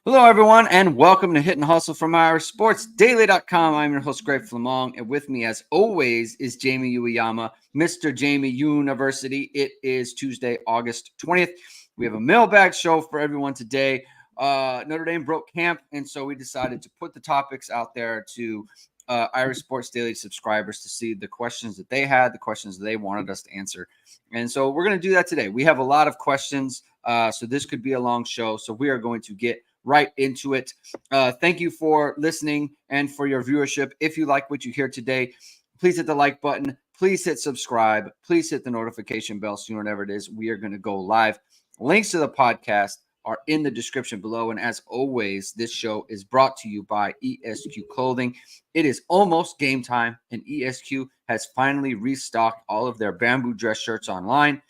Hello, everyone, and welcome to Hit and Hustle from IrishSportsDaily.com. I'm your host, Greg Flammang, and with me, as always, is Jamie Uyeyama, Mr. Jamie University. It is Tuesday, August 20th. We have a mailbag show for everyone today. Notre Dame broke camp, and so we decided to put the topics out there to Irish Sports Daily subscribers to see the questions that they had, the questions that they wanted us to answer. And so we're going to do that today. We have a lot of questions, so this could be a long show. So we are going to get right into it. Thank you for listening and for your viewership. If you like what you hear today, please hit the like button. Please hit subscribe. Please hit the notification bell so whenever it is we are going to go live. Links to the podcast are in the description below. And as always, this show is brought to you by ESQ Clothing. It is almost game time, and ESQ has finally restocked all of their bamboo dress shirts online,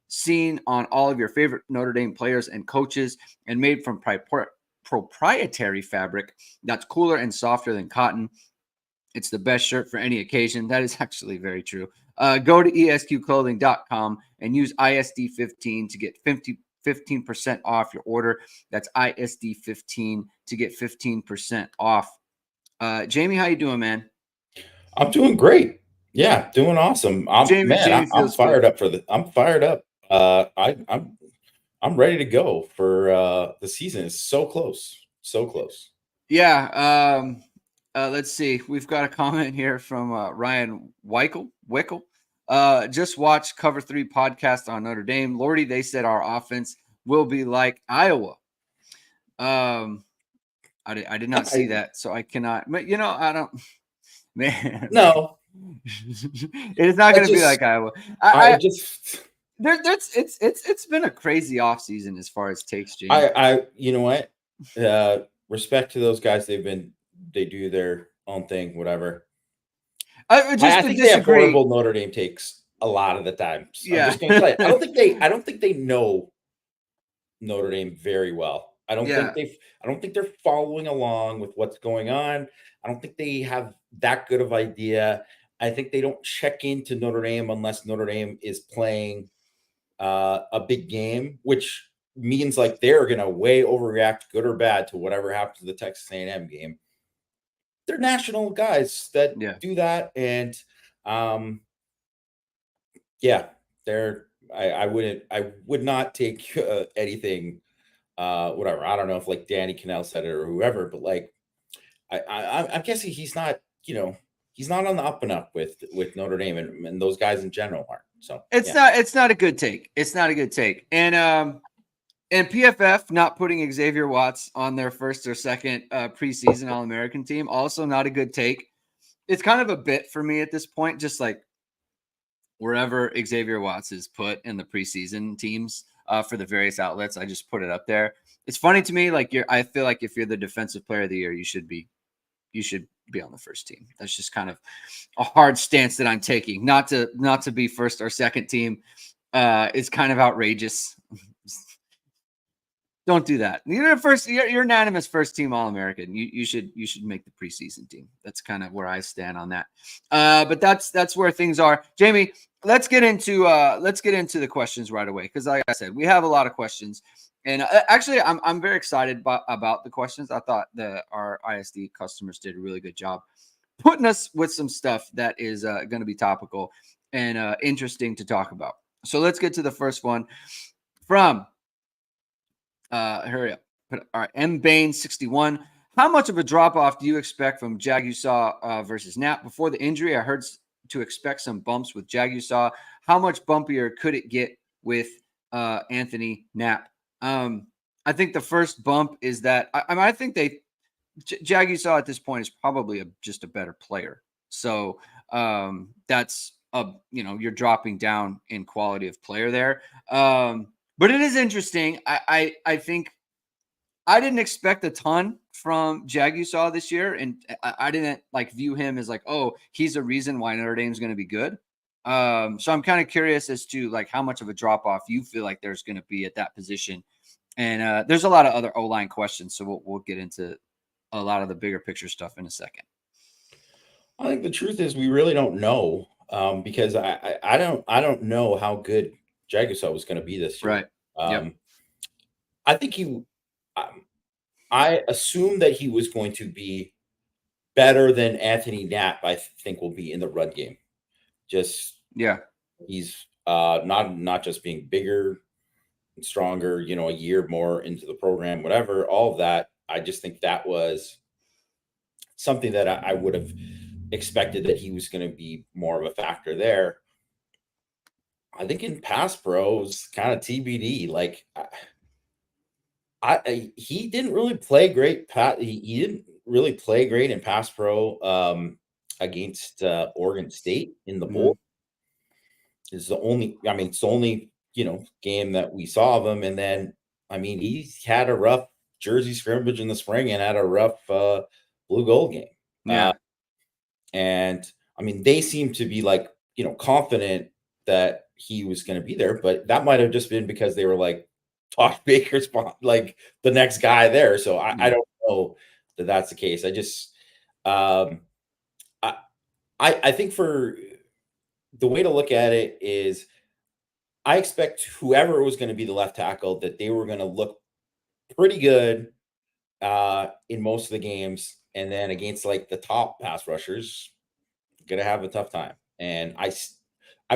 seen on all of your favorite Notre Dame players and coaches, and made from proprietary fabric that's cooler and softer than cotton. It's the best shirt for any occasion. That is actually very true. Go to esqclothing.com and use ISD15 to get 15% off your order. That's ISD15 to get 15% off. Jamie, how you doing, man? I'm doing great. Yeah, doing awesome. Jamie I'm feels fired good. up I'm fired up. I'm ready to go for the season. Is so close. So close. Yeah. Let's see. We've got a comment here from Ryan Wickel. Just watch Cover 3 podcast on Notre Dame. Lordy, they said our offense will be like Iowa. I did not see that, so I cannot. But I don't. Man, No, it is not going to be like Iowa. It's been a crazy offseason as far as takes, James. You know what? Respect to those guys. They do their own thing, whatever. I think they have horrible Notre Dame takes a lot of the time. So yeah. I'm just going to tell you. I don't think they know Notre Dame very well. I don't think they're following along with what's going on. I don't think they have that good of idea. I think they don't check into Notre Dame unless Notre Dame is playing a big game, which means like they're going to way overreact, good or bad, to whatever happens to the Texas A&M game. They're national guys that do that, and I would not take anything. Whatever. I don't know if like Danny Cannell said it or whoever, but like I'm guessing he's not, he's not on the up and up with Notre Dame, and those guys in general aren't. So it's not a good take. It's not a good take. And PFF not putting Xavier Watts on their first or second preseason All-American team, also not a good take. It's kind of a bit for me at this point, just like wherever Xavier Watts is put in the preseason teams for the various outlets, I just put it up there. It's funny to me, like I feel like if you're the defensive player of the year, you should be on the first team. That's just kind of a hard stance that I'm taking. Not to be first or second team. It's kind of outrageous. Don't do that. You're unanimous first team All-American. You should make the preseason team. That's kind of where I stand on that. But that's where things are. Jamie, let's get into the questions right away, because like I said, we have a lot of questions. And actually, I'm very excited about the questions. I thought that our ISD customers did a really good job putting us with some stuff that is going to be topical and interesting to talk about. So let's get to the first one from hurry up. All right, M Bain 61. How much of a drop off do you expect from Jag Usaw versus Knapp? Before the injury, I heard to expect some bumps with Jag Usaw. How much bumpier could it get with Anthony Knapp? I think the first bump is that I think Jag Usaw at this point is probably just a better player. So that's you're dropping down in quality of player there. But it is interesting. I think I didn't expect a ton from Jag Usaw this year, and I didn't view him as like, oh, he's a reason why Notre Dame's going to be good. So I'm kind of curious as to how much of a drop off you feel like there's going to be at that position. And there's a lot of other O-line questions, so we'll get into a lot of the bigger picture stuff in a second. I think the truth is we really don't know, because I don't know how good Jagusah was going to be this year. Right. I think I assume that he was going to be better than Anthony Knapp, I think, will be in the run game. Just he's not just being bigger and stronger, a year more into the program, whatever, all of that. I just think that was something that I would have expected, that he was going to be more of a factor there. I think in pass pro, it was kind of TBD. Like, he didn't really play great. He didn't really play great in pass pro against Oregon State in the bowl. It's the only, it's the only game that we saw of him. And then, he had a rough Jersey scrimmage in the spring and had a rough blue gold game. And they seem to be like, confident that he was going to be there, but that might have just been because they were like, Tosh Baker's like the next guy there. So I don't know that that's the case. I just, I think for the way to look at it is, I expect whoever was going to be the left tackle, that they were going to look pretty good in most of the games. And then against like the top pass rushers, going to have a tough time. And I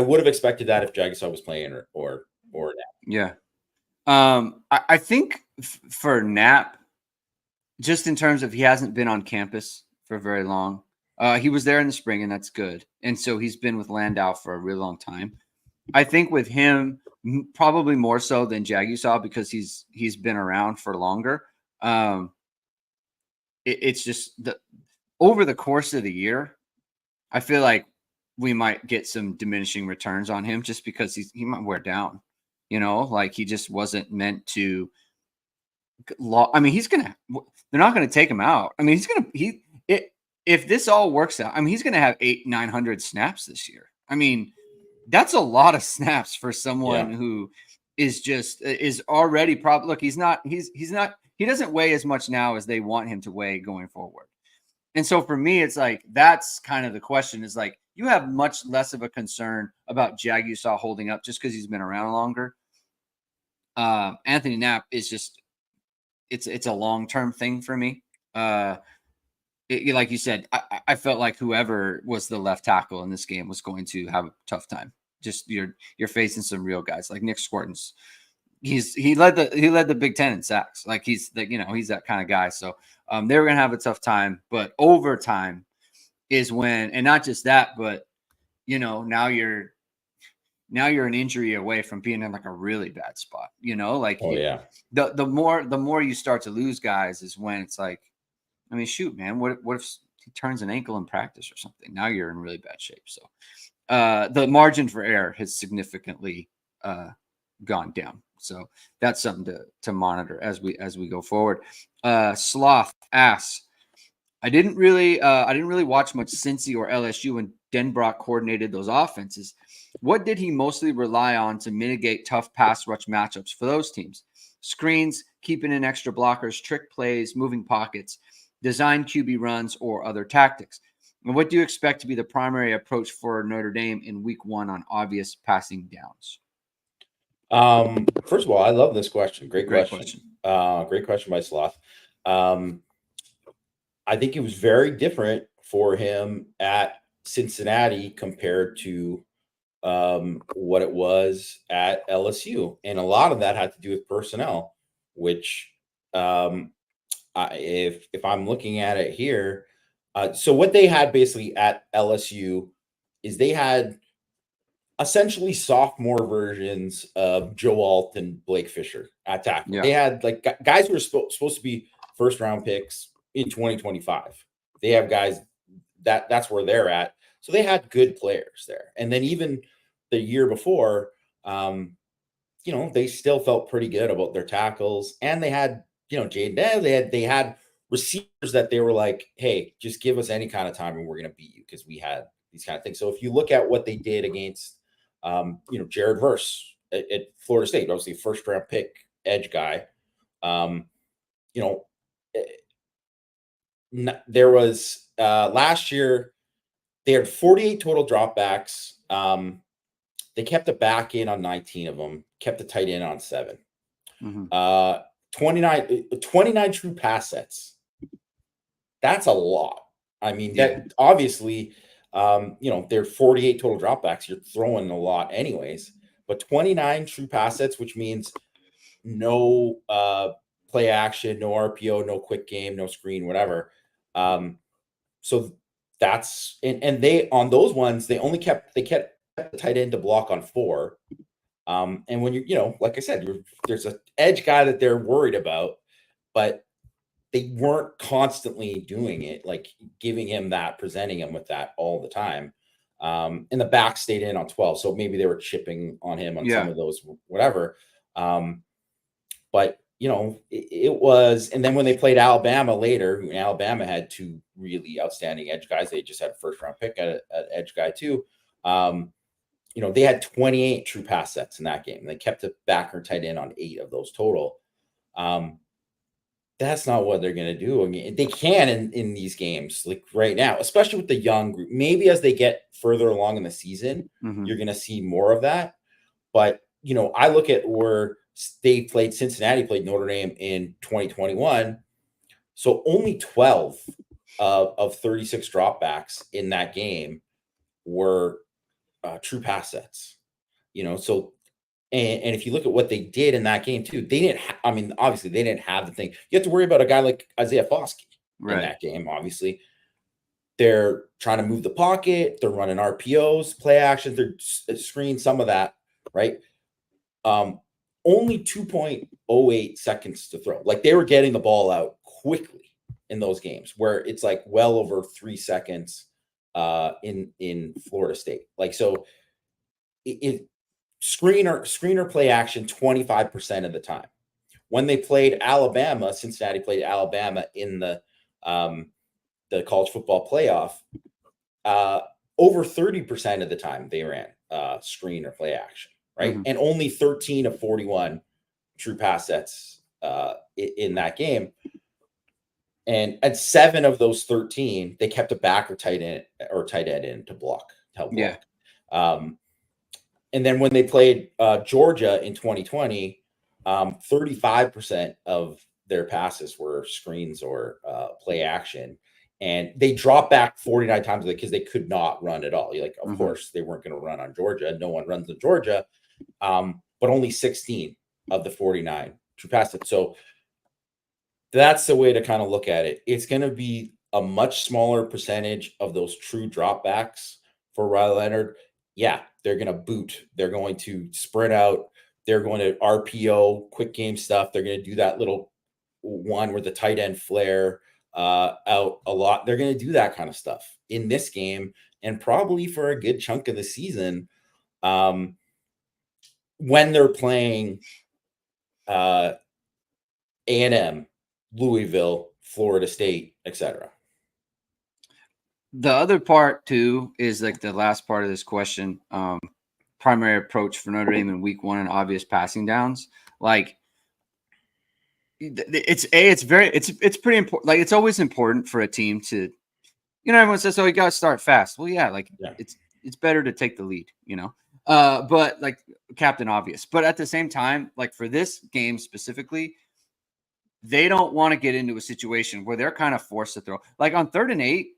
would have expected that if Jagusah was playing or Knapp. Yeah. I think for Knapp, just in terms of he hasn't been on campus for very long. He was there in the spring, and that's good. And so he's been with Landau for a really long time. I think with him, probably more so than Jag Usaw, because he's been around for longer. It's just over the course of the year, I feel like we might get some diminishing returns on him, just because he might wear down. Like he just wasn't meant to. They're not going to take him out. If this all works out, he's going to have 800-900 snaps this year. That's a lot of snaps for someone who is already probably, look, he doesn't weigh as much now as they want him to weigh going forward. And so for me, it's like, that's kind of the question, is like, you have much less of a concern about Jag Usaw holding up just because he's been around longer. Anthony Knapp is just, it's a long-term thing for me. Like you said, I felt like whoever was the left tackle in this game was going to have a tough time. Just you're facing some real guys like Nick Squirtons. He led the Big Ten in sacks. Like he's that kind of guy. So they were gonna have a tough time. But overtime is when, and not just that, but now you're an injury away from being in like a really bad spot. The more you start to lose guys is when it's like, shoot, man, what if he turns an ankle in practice or something? Now you're in really bad shape. So the margin for error has significantly gone down. So that's something to monitor as we go forward. Sloth asks, I didn't really watch much Cincy or LSU when Denbrock coordinated those offenses. What did he mostly rely on to mitigate tough pass rush matchups for those teams? Screens, keeping in extra blockers, trick plays, moving pockets, design QB runs, or other tactics? And what do you expect to be the primary approach for Notre Dame in week 1 on obvious passing downs? First of all, I love this question. Great question. Great question by Sloth. I think it was very different for him at Cincinnati compared to what it was at LSU. And a lot of that had to do with personnel, which if I'm looking at it here, so what they had basically at LSU is they had essentially sophomore versions of Joe Alt and Blake Fisher at tackle. Yeah. They had like guys who were supposed to be first round picks in 2025. They have guys that's where they're at. So they had good players there. And then even the year before, they still felt pretty good about their tackles. And they had, Jaden, they had receivers that they were like, hey, just give us any kind of time and we're going to beat you, because we had these kind of things. So if you look at what they did against, Jared Verse at Florida State, obviously first round pick edge guy, there was last year, they had 48 total dropbacks. They kept the back in on 19 of them, kept the tight end on 7. Mm-hmm. 29 true pass sets. That's a lot. I mean, Yeah. that obviously, there are 48 total dropbacks. You're throwing a lot anyways, but 29 true pass sets, which means no play action, no RPO, no quick game, no screen, whatever. So that's and they on those ones they kept the tight end to block on 4. And when like I said, there's an edge guy that they're worried about, but they weren't constantly doing it, like giving him that, presenting him with that all the time. And the back stayed in on 12, so maybe they were chipping on him on some of those, whatever. But it was, and then when they played Alabama later, Alabama had 2 really outstanding edge guys. They just had a first-round pick at edge guy too. They had 28 true pass sets in that game. They kept a backer tight end on 8 of those total. That's not what they're going to do. I mean, they can in these games, like right now, especially with the young group. Maybe as they get further along in the season, you're going to see more of that. But, I look at where Cincinnati played Notre Dame in 2021. So only 12 of 36 dropbacks in that game were true pass sets, so. And if you look at what they did in that game too, they didn't. Obviously, they didn't have the thing. You have to worry about a guy like Isaiah Foskey in that game. Obviously, they're trying to move the pocket. They're running RPOs, play actions. They're screening some of that, right? Only 2.08 seconds to throw. Like they were getting the ball out quickly in those games, where it's like well over 3 seconds in Florida State. Like so, screener play action 25% of the time. When they played Alabama, Cincinnati played Alabama in the college football playoff, over 30% of the time they ran screen or play action, right? And only 13 of 41 true pass sets in that game. And at 7 of those 13, they kept a back or tight end in to block, to help block. Yeah. And then when they played Georgia in 2020, 35% of their passes were screens or play action. And they dropped back 49 times because they could not run at all. Of course, they weren't going to run on Georgia. No one runs on Georgia. But only 16 of the 49 true passes. So that's the way to kind of look at it. It's going to be a much smaller percentage of those true dropbacks for Riley Leonard. Yeah, they're going to boot. They're going to spread out. They're going to RPO, quick game stuff. They're going to do that little one where the tight end flare out a lot. They're going to do that kind of stuff in this game and probably for a good chunk of the season when they're playing A&M, Louisville, Florida State, etc. The other part too is like the last part of this question. Primary approach for Notre Dame in week 1 and obvious passing downs. Like it's pretty important. Like it's always important for a team to, everyone says, oh, you got to start fast. Well, yeah, it's better to take the lead, but like Captain Obvious. But at the same time, like for this game specifically, they don't want to get into a situation where they're kind of forced to throw. Like on 3rd and 8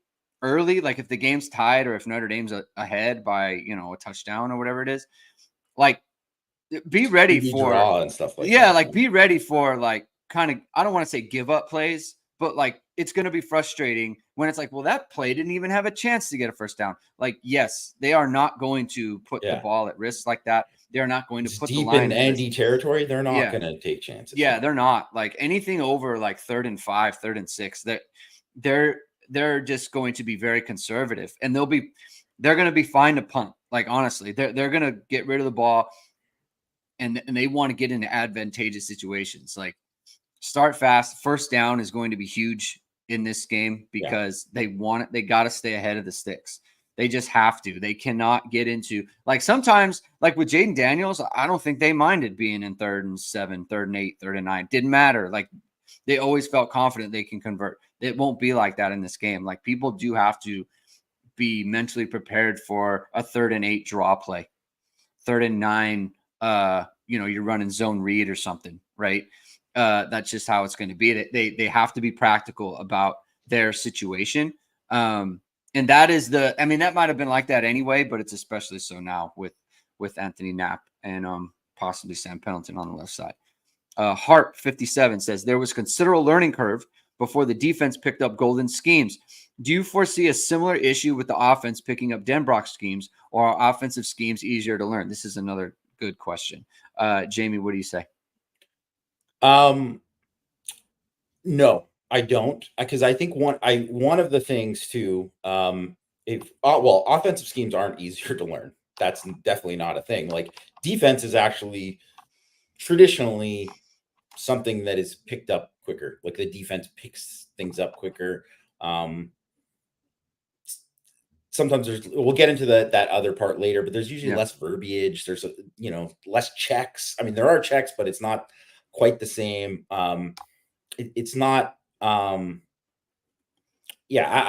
early, like if the game's tied or if Notre Dame's ahead by, a touchdown or whatever it is, like be ready for draw and stuff like that. Like be ready for like kind of, I don't want to say give up plays, but like it's going to be frustrating when it's like, well, that play didn't even have a chance to get a first down. Like, yes, they are not going to put the ball at risk like that. They're not going to put deep the line in Andy territory. They're not going to take chances. Yeah, they're not. Like anything over like 3rd and 5, 3rd and 6, they're just going to be very conservative, and they're going to be fine to punt. Like honestly, they're going to get rid of the ball, and they want to get into advantageous situations. Like start fast. First down is going to be huge in this game because they want it. They got to stay ahead of the sticks. They just have to. They cannot get into like sometimes like with Jaden Daniels. I don't think they minded being in 3rd and 7, 3rd and 8, 3rd and 9. Didn't matter. Like they always felt confident they can convert. It won't be like that in this game. Like people do have to be mentally prepared for a 3rd and 8 draw play, 3rd and 9. You're running zone read or something, right? that's just how it's going to be. They have to be practical about their situation. And that is I mean, that might have been like that anyway, but it's especially so now with Anthony Knapp and possibly Sam Pendleton on the left side. Hart 57 says there was considerable learning curve before the defense picked up Golden's schemes. Do you foresee a similar issue with the offense picking up Denbrock's schemes, or are offensive schemes easier to learn? This is another good question. Jamie, what do you say? No, I don't, because I think one of the things too, offensive schemes aren't easier to learn. That's definitely not a thing. Like, defense is actually traditionally something that is picked up quicker. Like, the defense picks things up quicker. Sometimes we'll get into that other part later, but there's usually less verbiage. There's less checks. I mean, there are checks, but it's not quite the same. It's not. I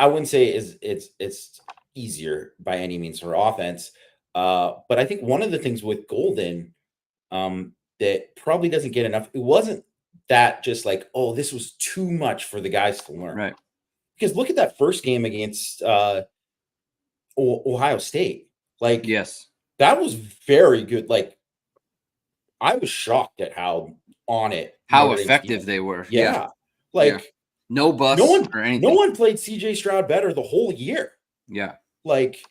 wouldn't say it's easier by any means for offense. But I think one of the things with Golden that probably doesn't get enough, it wasn't that just like, oh, this was too much for the guys to learn. Right. Because look at that first game against Ohio State. Like, yes, that was very good. Like, I was shocked at how on it, how effective they were. Yeah. Like, no bust or anything. No one played CJ Stroud better the whole year. Yeah. Like,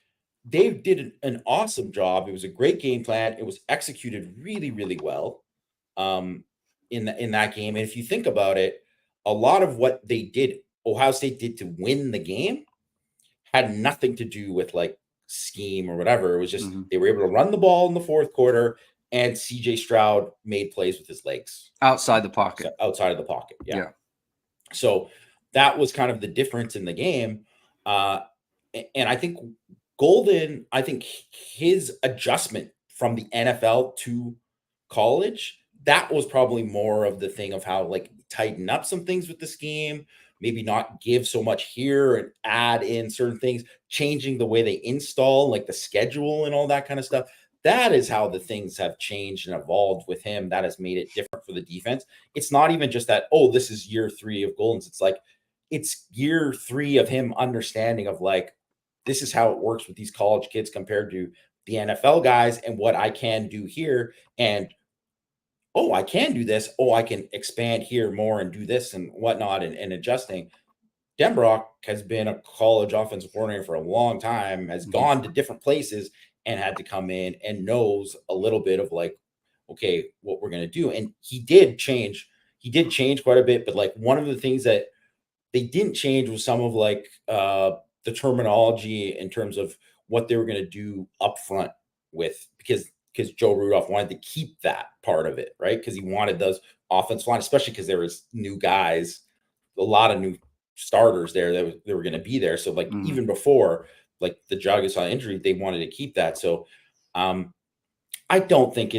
they did an awesome job. It was a great game plan. It was executed really, really well in that game. And if you think about it, a lot of what Ohio State did to win the game had nothing to do with like scheme or whatever. It was just they were able to run the ball in the fourth quarter, and CJ Stroud made plays with his legs outside the pocket. Outside of the pocket. Yeah. So that was kind of the difference in the game. And I think Golden, his adjustment from the NFL to college, that was probably more of the thing of how, like, tighten up some things with the scheme, maybe not give so much here and add in certain things, changing the way they install, like the schedule and all that kind of stuff. That is how the things have changed and evolved with him. That has made it different for the defense. It's not even just that, oh, this is year 3 of Golden's. It's like, it's year 3 of him understanding of like, this is how it works with these college kids compared to the NFL guys and what I can do here. And, oh, I can do this. Oh, I can expand here more and do this and whatnot and adjusting. Denbrock has been a college offensive coordinator for a long time, has gone to different places and had to come in and knows a little bit of like, okay, what we're going to do. And he did change quite a bit. But like, one of the things that they didn't change was some of like the terminology in terms of what they were going to do up front with, because Joe Rudolph wanted to keep that part of it, right? Because he wanted those offensive line, especially because there was new guys, a lot of new starters there that they were going to be there. So like even before like the Jagusah injury, they wanted to keep that. So I don't think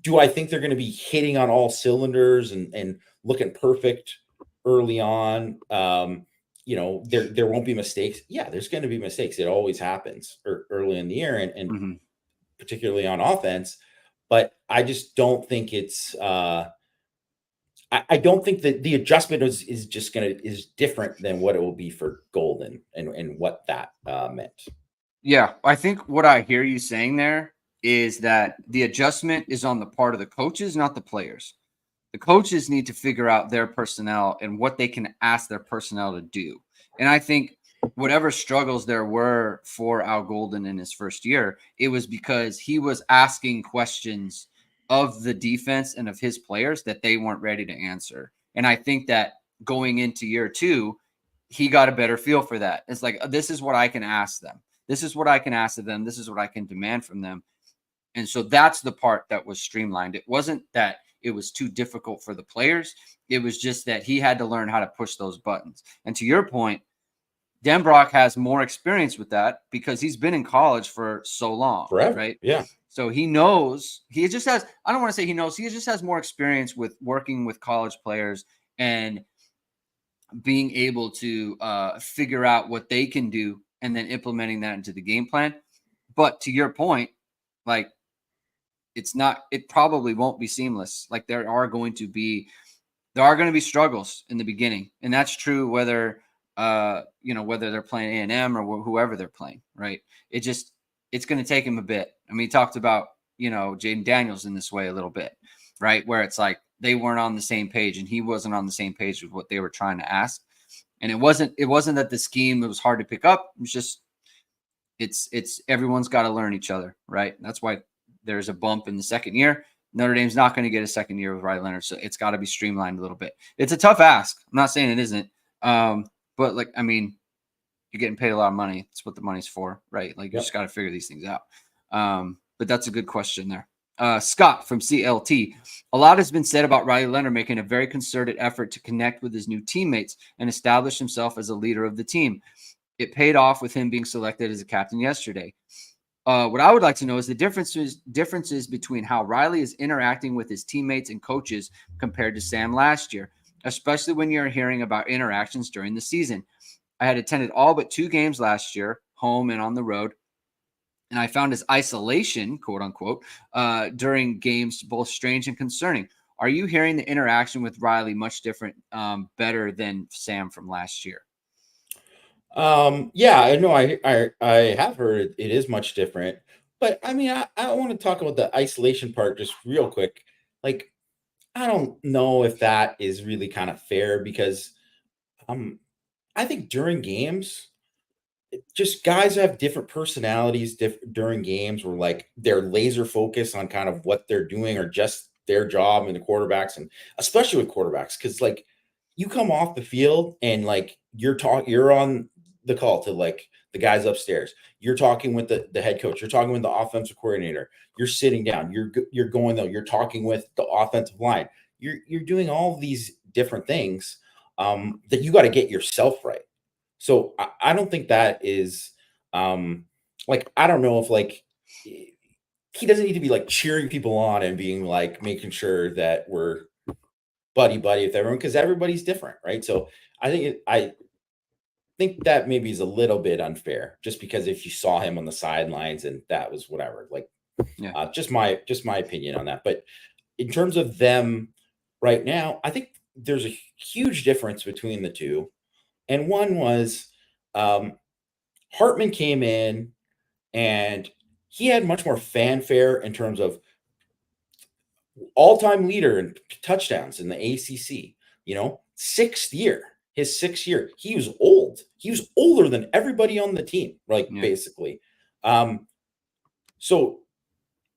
do I think they're going to be hitting on all cylinders and looking perfect early on? There won't be mistakes. Yeah, there's going to be mistakes. It always happens early in the year and particularly on offense. But I just don't think it's I don't think that the adjustment is different than what it will be for Golden and what that meant. Yeah, I think what I hear you saying there is that the adjustment is on the part of the coaches, not the players. The coaches need to figure out their personnel and what they can ask their personnel to do. And I think whatever struggles there were for Al Golden in his first year, it was because he was asking questions of the defense and of his players that they weren't ready to answer. And I think that going into year 2, he got a better feel for that. It's like, this is what I can ask them. This is what I can ask of them. This is what I can demand from them. And so that's the part that was streamlined. It wasn't that it was too difficult for the players. It was just that he had to learn how to push those buttons. And to your point, Denbrock has more experience with that because he's been in college for so long. Forever. Right? Yeah. So he knows, he just has, I don't want to say he knows, he just has more experience with working with college players and being able to figure out what they can do and then implementing that into the game plan. But to your point, like, it probably won't be seamless. Like there are going to be struggles in the beginning, and that's true whether whether they're playing A&M or whoever they're playing, right? It's going to take him a bit. I mean, he talked about Jaden Daniels in this way a little bit, right? Where it's like they weren't on the same page, and he wasn't on the same page with what they were trying to ask. And it wasn't that the scheme was hard to pick up. It was just it's everyone's got to learn each other, right? That's why there's a bump in the second year. Notre Dame's not going to get a second year with Riley Leonard, so it's got to be streamlined a little bit. It's a tough ask. I'm not saying it isn't, but like, I mean, you're getting paid a lot of money. That's what the money's for, right? Like, you just got to figure these things out. But that's a good question there. Scott from CLT. A lot has been said about Riley Leonard making a very concerted effort to connect with his new teammates and establish himself as a leader of the team. It paid off with him being selected as a captain yesterday. What I would like to know is the differences between how Riley is interacting with his teammates and coaches compared to Sam last year, especially when you're hearing about interactions during the season. I had attended all but 2 games last year, home and on the road, and I found his isolation, quote unquote, during games both strange and concerning. Are you hearing the interaction with Riley much different, better than Sam from last year? Yeah, I know. I have heard it is much different, but I mean, I want to talk about the isolation part just real quick. Like, I don't know if that is really kind of fair because, I think during games, just guys have different personalities during games where like they're laser focused on kind of what they're doing or just their job and the quarterbacks, and especially with quarterbacks, because like you come off the field and like you're on the call to like the guys upstairs, you're talking with the head coach, you're talking with the offensive coordinator, you're sitting down, you're going though, you're talking with the offensive line, you're doing all these different things, that you got to get yourself right. So I don't think that is, like, I don't know if like he doesn't need to be like cheering people on and being like making sure that we're buddy buddy with everyone because everybody's different, right? So I think that maybe is a little bit unfair just because if you saw him on the sidelines and that was whatever, like, just my opinion on that. But in terms of them right now, I think there's a huge difference between the two. And one was, Hartman came in and he had much more fanfare in terms of all-time leader in touchdowns in the ACC, his 6th year. He was old. He was older than everybody on the team, like basically. So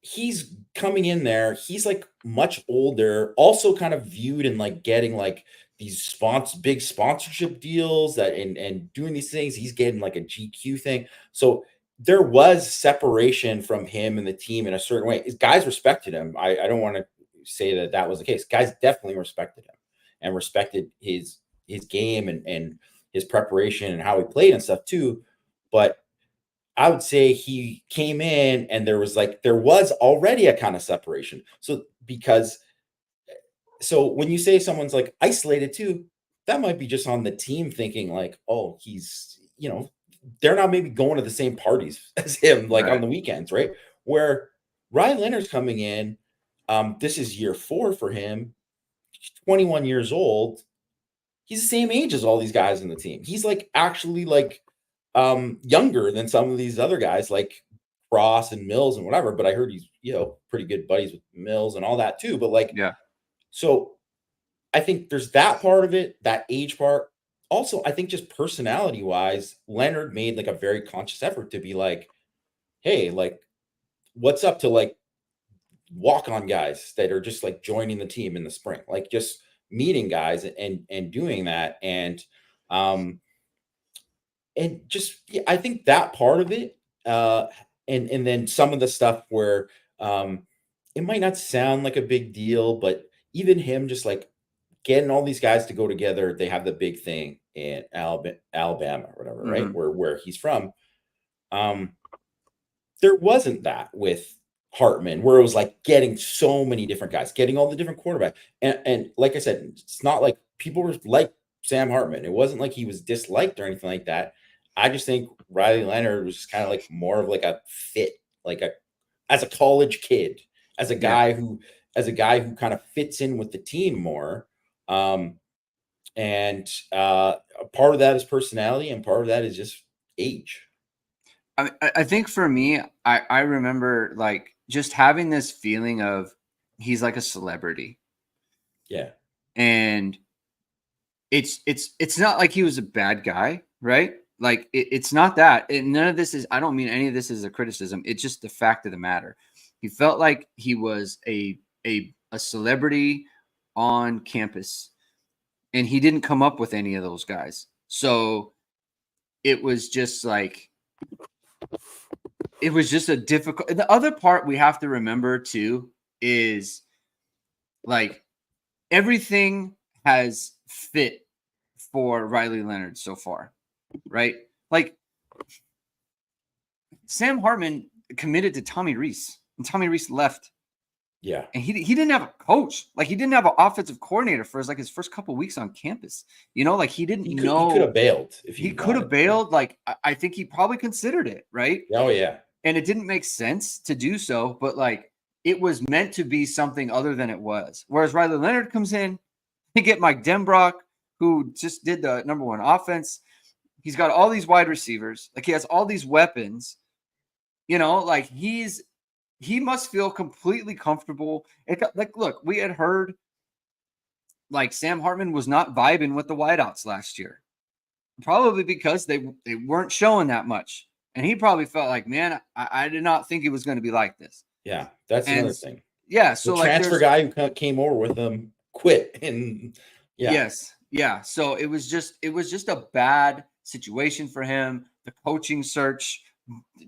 he's coming in there. He's like much older, also kind of viewed and like getting like these big sponsorship deals and doing these things. He's getting like a GQ thing. So there was separation from him and the team in a certain way. Guys respected him. I don't want to say that was the case. Guys definitely respected him and respected his game and his preparation and how he played and stuff too. But I would say he came in and there was already a kind of separation. So when you say someone's like isolated too, that might be just on the team thinking like, oh, he's, they're not maybe going to the same parties as him, like on the weekends, right? Where Ryan Leonard's coming in, this is year 4 for him, 21 years old. He's the same age as all these guys in the team. He's like actually like younger than some of these other guys like Cross and Mills and whatever. But I heard he's, pretty good buddies with Mills and all that too. But like, so I think there's that part of it, that age part. Also, I think just personality wise, Leonard made like a very conscious effort to be like, hey, like, what's up to like walk on guys that are just like joining the team in the spring, like just meeting guys and doing that. And just, I think that part of it, and then some of the stuff where it might not sound like a big deal, but even him just like getting all these guys to go together, they have the big thing in Alabama or whatever, right? Where he's from. There wasn't that with Hartman, where it was like getting so many different guys, getting all the different quarterbacks. And like I said, it's not like people were like Sam Hartman. It wasn't like he was disliked or anything like that. I just think Riley Leonard was kind of like more of like a fit, as a college kid, as a guy who kind of fits in with the team more. And part of that is personality, and part of that is just age. I think for me, I remember like just having this feeling of he's like a celebrity. Yeah. And it's not like he was a bad guy, right? Like it's not that. And none of this is, I don't mean any of this is a criticism. It's just the fact of the matter. He felt like he was a celebrity on campus, and he didn't come up with any of those guys. So it was just like, it was just a difficult. And the other part we have to remember too is like everything has fit for Riley Leonard so far, right? Like Sam Hartman committed to Tommy Rees, and Tommy Rees left. Yeah. And he didn't have a coach. Like he didn't have an offensive coordinator for his first couple of weeks on campus. You know, like he didn't know. He could have bailed if he could have bailed. Like I think he probably considered it, right? Oh yeah. And it didn't make sense to do so, but like it was meant to be something other than it was. Whereas Riley Leonard comes in, you get Mike Denbrock, who just did the number one offense. He's got all these wide receivers. Like he has all these weapons. You know, like he must feel completely comfortable. Like, look, we had heard like Sam Hartman was not vibing with the wideouts last year, probably because they weren't showing that much. And he probably felt like, man, I did not think it was going to be like this. Yeah, that's another thing. Yeah, so the transfer guy who came over with him quit, and yeah. So it was just a bad situation for him. The coaching search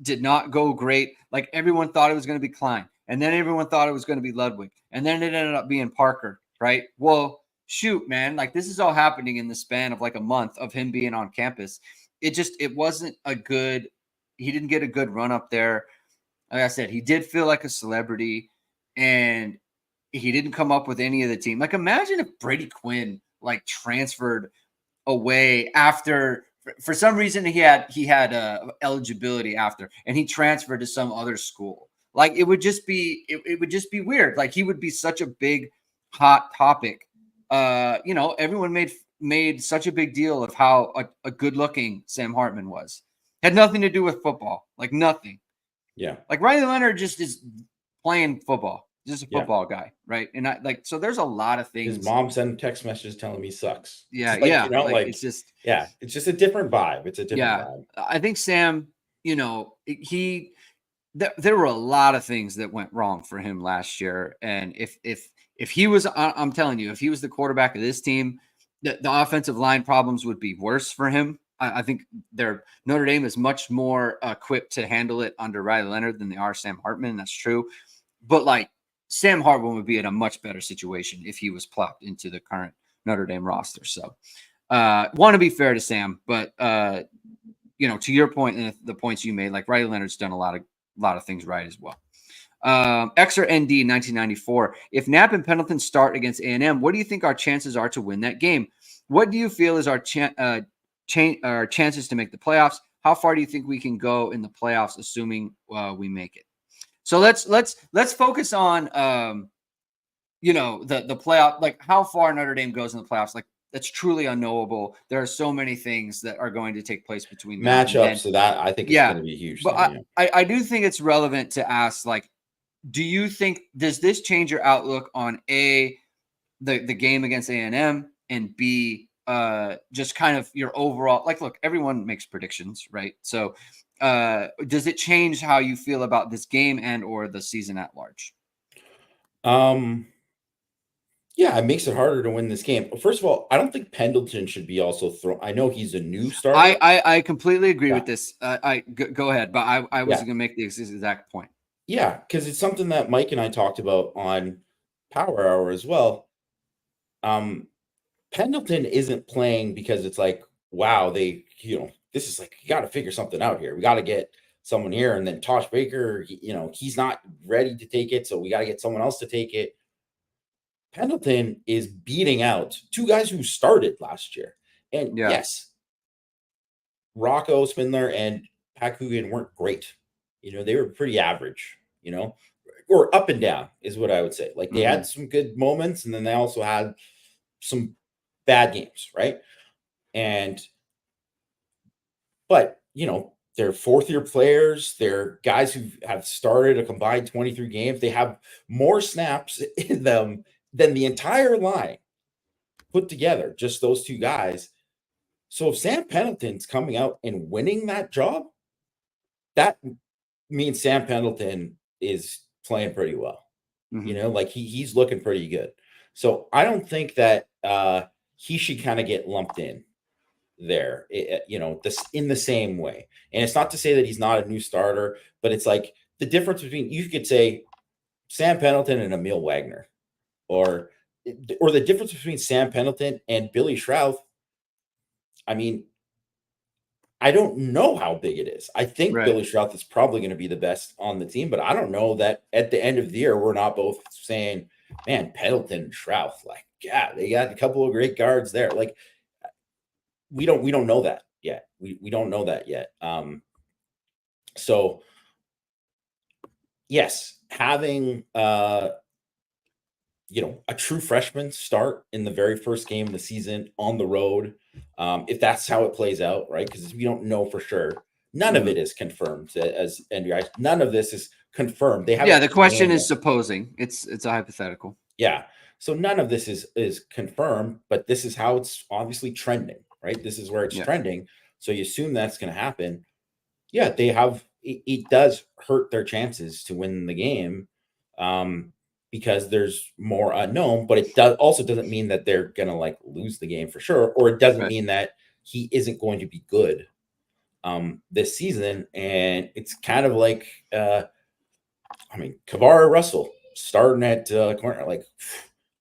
did not go great. Like everyone thought it was going to be Klein, and then everyone thought it was going to be Ludwig, and then it ended up being Parker, right? Well, shoot, man, like this is all happening in the span of like a month of him being on campus. It wasn't a good, he didn't get a good run up there. Like I said, he did feel like a celebrity, and he didn't come up with any of the team. Like imagine if Brady Quinn like transferred away after, for some reason he had eligibility after, and he transferred to some other school. Like it would just be weird. Like he would be such a big hot topic. You know, everyone made such a big deal of how a good looking Sam Hartman was. Had nothing to do with football. Like nothing. Yeah. Like Riley Leonard just is playing football. Just a football guy, right? And so there's a lot of things. His mom sent text messages telling me he sucks. Yeah, like, yeah. You know, like it's just it's just a different vibe. It's a different vibe. I think Sam, you know, there were a lot of things that went wrong for him last year. And if he was, I'm telling you, if he was the quarterback of this team, the offensive line problems would be worse for him. I think Notre Dame is much more equipped to handle it under Riley Leonard than they are Sam Hartman. That's true. But like Sam Hartman would be in a much better situation if he was plopped into the current Notre Dame roster. So want to be fair to Sam, but you know, to your point and the points you made, like Riley Leonard's done a lot of things right as well. Xer ND 1994. If Knapp and Pendleton start against A&M, what do you think our chances are to win that game? What do you feel is our chances to make the playoffs? How far do you think we can go in the playoffs, assuming we make it? So let's focus on you know, the playoff, like how far Notre Dame goes in the playoffs. Like that's truly unknowable. There are so many things that are going to take place between matchups. So that I think it's going to be huge. But I do think it's relevant to ask, like, do you think, does this change your outlook on the game against A&M, and B, just kind of your overall, like, look, everyone makes predictions, right? So does it change how you feel about this game and or the season at large? Yeah, it makes it harder to win this game. First of all, I don't think Pendleton should be also thrown. I know he's a new starter. I completely agree with this. Go ahead, but I was going to make the exact point. Yeah, because it's something that Mike and I talked about on Power Hour as well. Pendleton isn't playing because it's like, wow, this is like, you got to figure something out here. We got to get someone here. And then Tosh Baker, he's not ready to take it, so we got to get someone else to take it. Pendleton is beating out two guys who started last year. And yes, Rocco Spindler and Pat Coogan weren't great. They were pretty average. or up and down is what I would say. Like they had some good moments, and then they also had some bad games, right? But they're fourth-year players. They're guys who have started a combined 23 games. They have more snaps in them than the entire line put together, just those two guys. So if Sam Pendleton's coming out and winning that job, that means Sam Pendleton is playing pretty well. Like he's looking pretty good. So I don't think that he should kind of get lumped in there, this in the same way. And it's not to say that he's not a new starter, but it's like the difference between, you could say, Sam Pendleton and Emil Wagner, or the difference between Sam Pendleton and Billy Schrauth. I mean, I don't know how big it is. I think Billy Schrauth is probably going to be the best on the team, but I don't know that at the end of the year, we're not both saying, man, Pendleton and Schrauth, like, yeah, they got a couple of great guards there. Like, we don't know that yet. We don't know that yet. So yes, having a true freshman start in the very first game of the season on the road, if that's how it plays out, right? Because we don't know for sure. None of it is confirmed, as NBI. None of this is confirmed. They have the question is supposing. It's a hypothetical. Yeah. So none of this is confirmed, but this is how it's obviously trending, right? This is where it's trending. So you assume that's going to happen. Yeah, they have. It does hurt their chances to win the game, because there's more unknown. But it doesn't mean that they're going to like lose the game for sure, or it doesn't mean that he isn't going to be good this season. And it's kind of like, Kavara Russell starting at corner, like,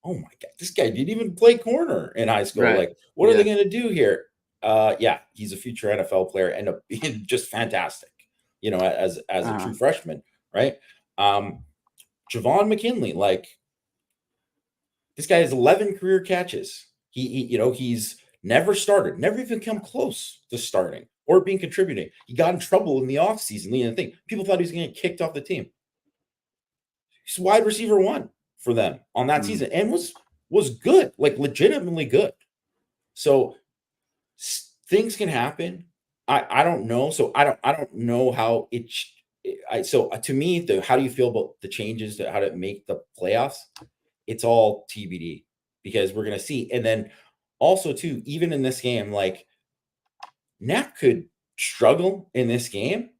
oh my God, this guy didn't even play corner in high school. Like, what are they going to do here? He's a future NFL player, end up being just fantastic, as a true freshman, right? Javon McKinley, like, this guy has 11 career catches. He's never started, never even come close to starting or being contributing. He got in trouble in the offseason. People thought he was going to get kicked off the team. He's wide receiver 1 for them on that season, and was good, like legitimately good. So things can happen. I don't know. So I don't know how so to me, how do you feel about the changes to how to make the playoffs? It's all TBD, because we're going to see. And then also too, even in this game, like, Knapp could struggle in this game,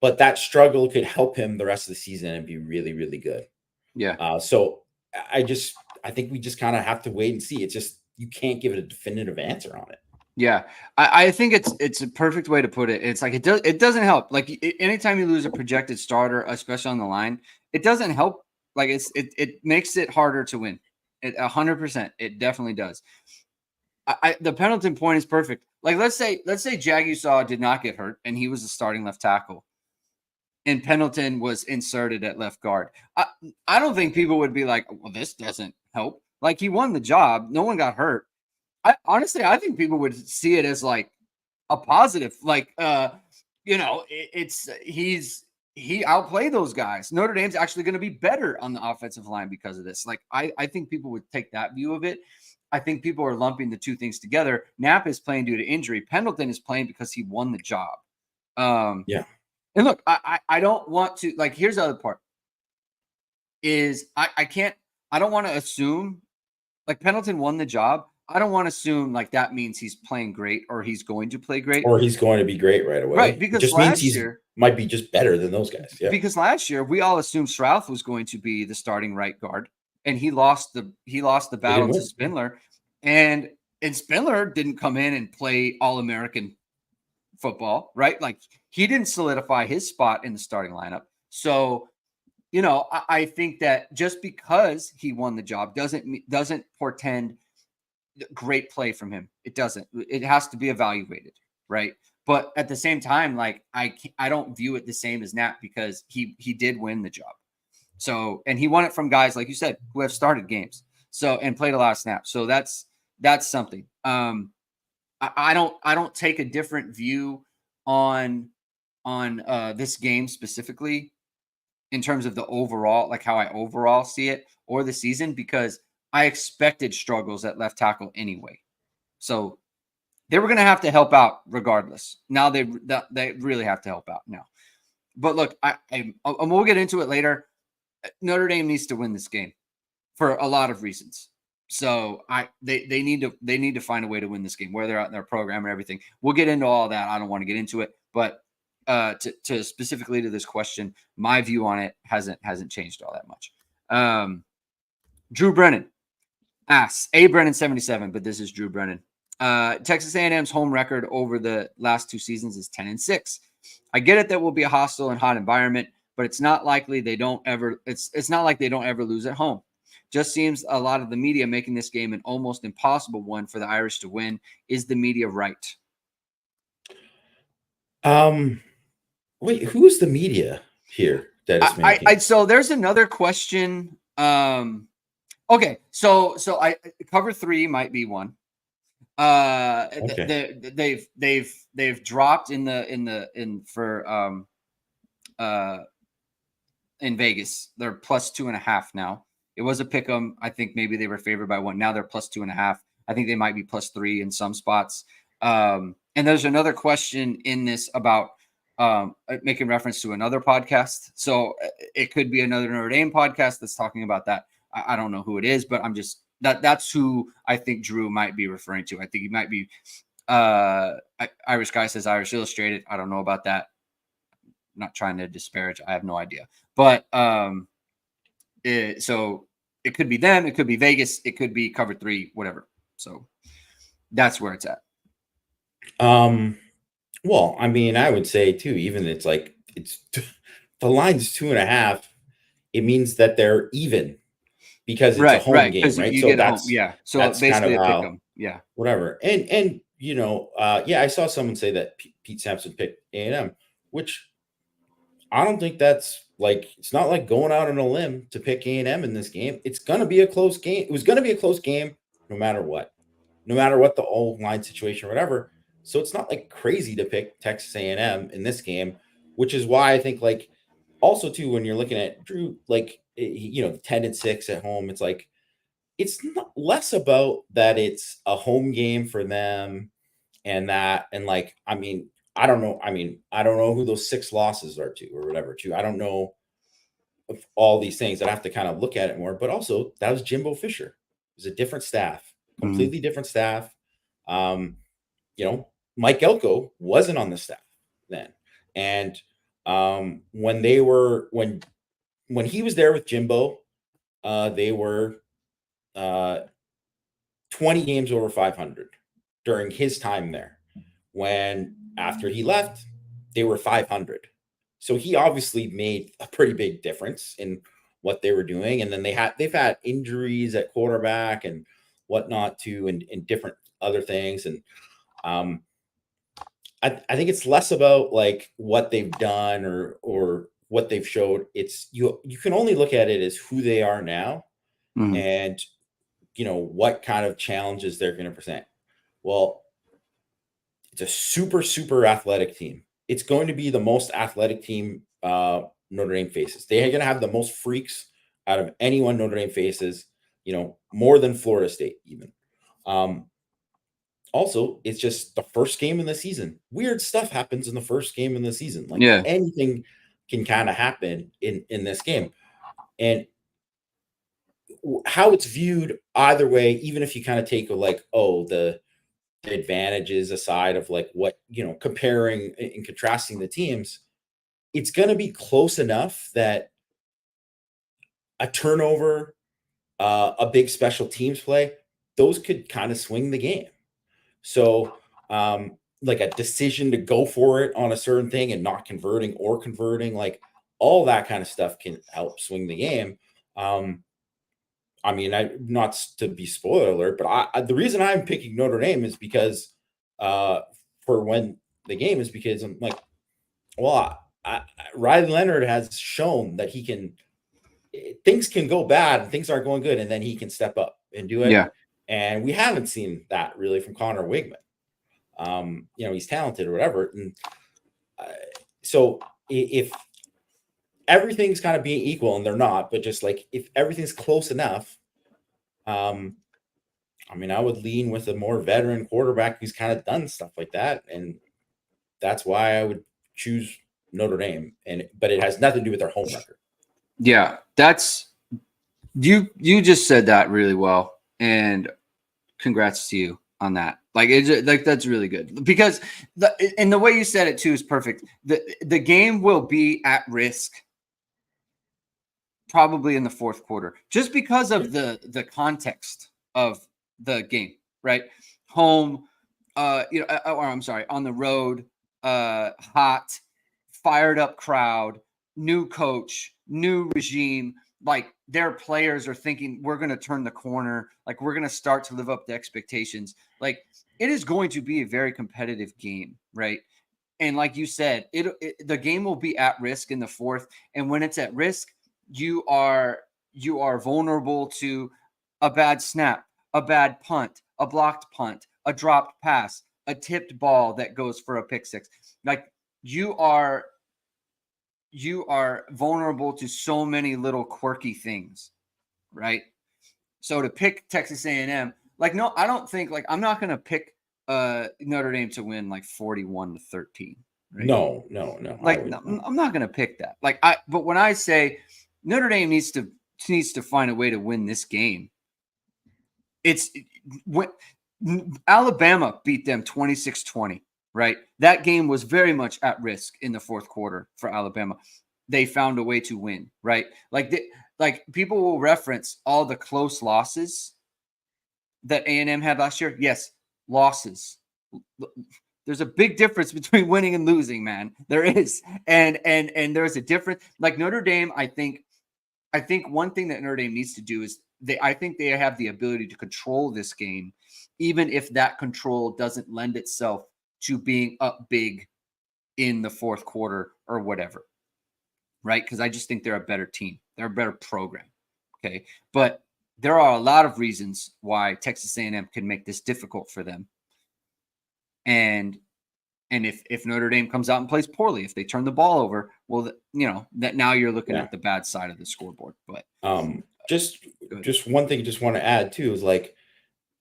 but that struggle could help him the rest of the season and be really, really good. Yeah. So I think we just kind of have to wait and see. It's just, you can't give it a definitive answer on it. Yeah. I think it's a perfect way to put it. It's like, it doesn't help. Like, anytime you lose a projected starter, especially on the line, it doesn't help. Like, it makes it harder to win. 100%. It definitely does. The Pendleton point is perfect. Like, let's say Jag Usaw did not get hurt and he was the starting left tackle, and Pendleton was inserted at left guard. I don't think people would be like, well, this doesn't help. Like, he won the job. No one got hurt. Honestly, I think people would see it as like a positive. Like, he outplayed those guys. Notre Dame's actually going to be better on the offensive line because of this. Like, I think people would take that view of it. I think people are lumping the two things together. Knapp is playing due to injury. Pendleton is playing because he won the job. Yeah. And look, I don't want to, like, here's the other part is I don't want to assume, like, Pendleton won the job. I don't want to assume like that means he's playing great or he's going to play great. Or he's going to be great right away. Right. Because it just means he might be just better than those guys. Yeah. Because last year we all assumed Schrauth was going to be the starting right guard, and he lost the battle to Spindler. And Spindler didn't come in and play All-American football, right? Like, he didn't solidify his spot in the starting lineup. So, I think that just because he won the job doesn't portend great play from him. It doesn't. It has to be evaluated, right? But at the same time, like, I don't view it the same as Knapp, because he did win the job. So, and he won it from guys, like you said, who have started games, so, and played a lot of snaps. So that's something. I don't take a different view on this game specifically in terms of the overall, like how I overall see it or the season, because I expected struggles at left tackle anyway. So they were going to have to help out regardless. Now they really have to help out now. But look, we'll get into it later. Notre Dame needs to win this game for a lot of reasons. So they need to find a way to win this game, where they're out in their program and everything. We'll get into all that. I don't want to get into it, but to specifically to this question, my view on it hasn't changed all that much. Drew Brennan asks, Brennan 77, but this is Drew Brennan. Texas A&M's home record over the last 2 seasons is 10-6. I get it that will be a hostile and hot environment, but it's not likely they don't ever. It's not like they don't ever lose at home. Just seems a lot of the media making this game an almost impossible one for the Irish to win. Is the media right? Wait, who's the media here that is making? So there's another question. Okay, so I cover 3 might be one. Okay. They've dropped in Vegas. They're plus 2.5 now. It was a pick 'em. I think maybe they were favored by 1. Now they're plus 2.5. I think they might be plus 3 in some spots. And there's another question in this about making reference to another podcast. So it could be another Notre Dame podcast that's talking about that. I don't know who it is, but I'm just that's who I think Drew might be referring to. I think he might be Irish guy says Irish Illustrated. I don't know about that. I'm not trying to disparage. I have no idea. But so it could be them. It could be Vegas. It could be Cover 3, whatever. So that's where it's at. Well, I mean, I would say too, even it's like the line's 2.5. It means that they're even because it's a home game, right? So that's home. Yeah. So that's basically kind of pick 'em. Yeah. Whatever. And I saw someone say that Pete Sampson picked A&M, which I don't think that's like, it's not like going out on a limb to pick A&M in this game. It's going to be a close game. It was going to be a close game no matter what the old line situation or whatever. So it's not like crazy to pick Texas A&M in this game, which is why I think like also too, when you're looking at Drew, like, 10-6 at home, it's like, it's not less about that it's a home game for them and like, I mean, I don't know who those 6 losses are to or whatever too. I don't know of all these things. I'd have to kind of look at it more, but also that was Jimbo Fisher. It was a different staff, completely different staff. Mike Elko wasn't on the staff then. And when he was there with Jimbo, they were 20 games over 500 during his time there. When after he left, they were 500. So he obviously made a pretty big difference in what they were doing. And then they've had injuries at quarterback and whatnot too, and different other things. And I think it's less about like what they've done or what they've showed. It's you can only look at it as who they are now and what kind of challenges they're going to present. Well, it's a super, super athletic team. It's going to be the most athletic team Notre Dame faces. They are going to have the most freaks out of anyone Notre Dame faces, more than Florida State even. Also, it's just the first game in the season. Weird stuff happens in the first game in the season. Like anything can kind of happen in this game. And how it's viewed either way, even if you kind of take the advantages aside of like what, comparing and contrasting the teams, it's going to be close enough that a turnover, a big special teams play, those could kind of swing the game. So, like a decision to go for it on a certain thing and not converting, like all that kind of stuff can help swing the game. I mean, not to be spoiler alert, but the reason I'm picking Notre Dame is because for when the game is because I'm like, well, Riley Leonard has shown that he can. Things can go bad and things aren't going good, and then he can step up and do it. Yeah. And we haven't seen that really from Connor Wigman. He's talented or whatever. And so if everything's kind of being equal, and they're not, but just like if everything's close enough, I mean, I would lean with a more veteran quarterback who's kind of done stuff like that, and that's why I would choose Notre Dame. But it has nothing to do with their home record. Yeah, that's you just said that really well, and congrats to you on that. Like that's really good, because the way you said it too is perfect. The game will be at risk probably in the fourth quarter, just because of the context of the game, right? Home, or I'm sorry, on the road, hot, fired up crowd, new coach, new regime. Like their players are thinking we're going to turn the corner, like we're going to start to live up to expectations. Like it is going to be a very competitive game, right? And like you said, the game will be at risk in the fourth, and when it's at risk, you are vulnerable to a bad snap, a bad punt, a blocked punt, a dropped pass, a tipped ball that goes for a pick six. Like you are vulnerable to so many little quirky things, right? So to pick Texas A&M, like, no, I don't think, like, I'm not going to pick Notre Dame to win like 41-13. Right? No. Like, I'm not going to pick that. Like, but when I say Notre Dame needs to find a way to win this game, it's when Alabama beat them 26-20. Right. That game was very much at risk in the fourth quarter for Alabama. They found a way to win. Right. Like people will reference all the close losses that A&M had last year. Yes, losses. There's a big difference between winning and losing, man. There is. And there's a difference. Like Notre Dame, I think one thing that Notre Dame needs to do is I think they have the ability to control this game, even if that control doesn't lend itself to being up big in the fourth quarter or whatever, right? Because I just think they're a better team. They're a better program, okay? But there are a lot of reasons why Texas A&M can make this difficult for them. And if Notre Dame comes out and plays poorly, if they turn the ball over, well, that now you're looking at the bad side of the scoreboard. But just one thing I just want to add too is like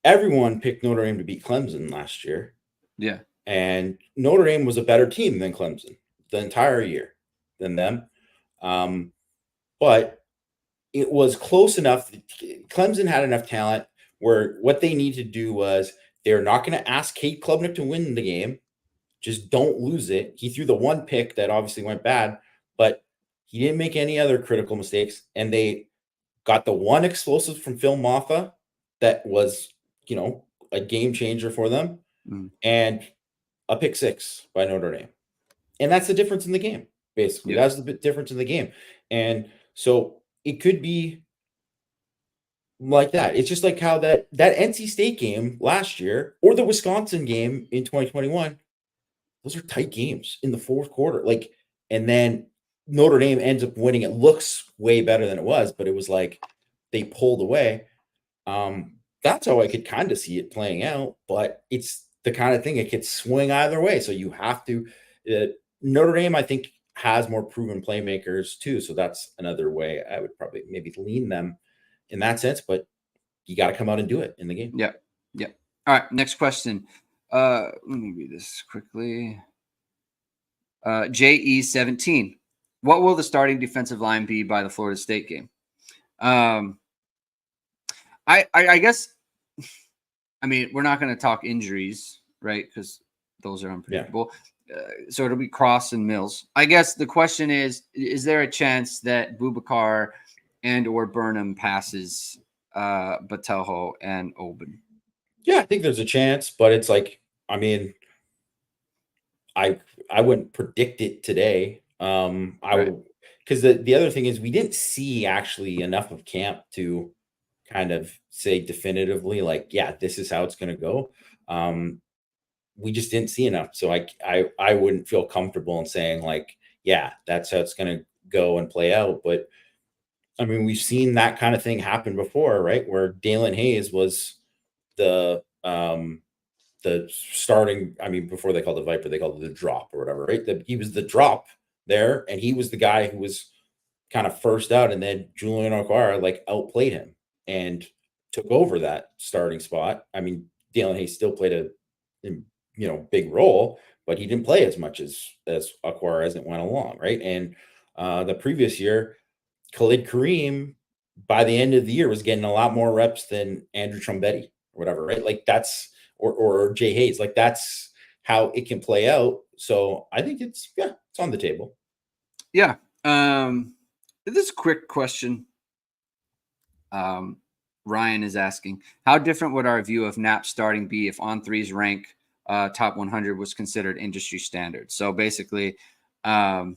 everyone picked Notre Dame to beat Clemson last year. Yeah. And Notre Dame was a better team than Clemson the entire year than them. But it was close enough. Clemson had enough talent where what they need to do was they're not going to ask Kate Klubnik to win the game. Just don't lose it. He threw the one pick that obviously went bad, but he didn't make any other critical mistakes. And they got the one explosive from Phil Maffa that was, a game changer for them. And a pick six by Notre Dame. And that's the difference in the game, basically. That's the difference in the game. And so it could be like that. It's just like how that NC State game last year or the Wisconsin game in 2021, those are tight games in the fourth quarter. Like, and then Notre Dame ends up winning. It looks way better than it was, but it was like they pulled away. That's how I could kind of see it playing out, but it's the kind of thing it could swing either way. So you have to Notre Dame, I think, has more proven playmakers too. So that's another way I would probably maybe lean them in that sense, but you got to come out and do it in the game. Yeah. All right. Next question. Let me read this quickly. JE17. What will the starting defensive line be by the Florida State game? I guess, I mean, we're not going to talk injuries, right? Because those are unpredictable. So it'll be Cross and Mills. I guess the question is there a chance that Bubacar and or Burnham passes Batelho and Oben? Yeah, I think there's a chance, but it's like, I mean, I wouldn't predict it today. Because the other thing is we didn't see actually enough of camp to kind of say definitively, like, yeah, this is how it's going to go. We just didn't see enough. So I wouldn't feel comfortable in saying like, yeah, that's how it's going to go and play out. But I mean, we've seen that kind of thing happen before, right? Where Dalen Hayes was the starting, I mean, before they called it Viper, they called it the drop or whatever, right? He was the drop there, and he was the guy who was kind of first out, and then Julian Okwara like outplayed him and took over that starting spot. I mean, Dalen Hayes still played a big role, but he didn't play as much as Okwara as it went along, right? And the previous year, Khalid Kareem by the end of the year was getting a lot more reps than Andrew Trombetti or whatever, right? Like that's or Jay Hayes, like that's how it can play out. So I think it's on the table. Yeah. This quick question. Ryan is asking, how different would our view of Knapp starting be if On3's rank top 100 was considered industry standard? So basically, there's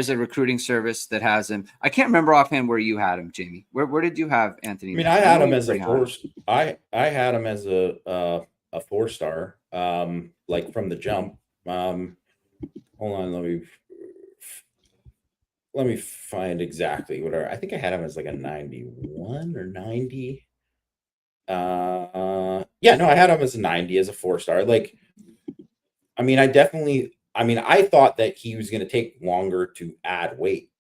a recruiting service that has him. I can't remember offhand where you had him, Jamie. Where did you have Anthony? I mean, I had him as a four. I had him as a 4-star, like from the jump. Hold on, let me find exactly whatever. I think I had him as like a 91 or 90. I had him as a 90 as a 4-star. Like, I mean, I thought that he was going to take longer to add weight,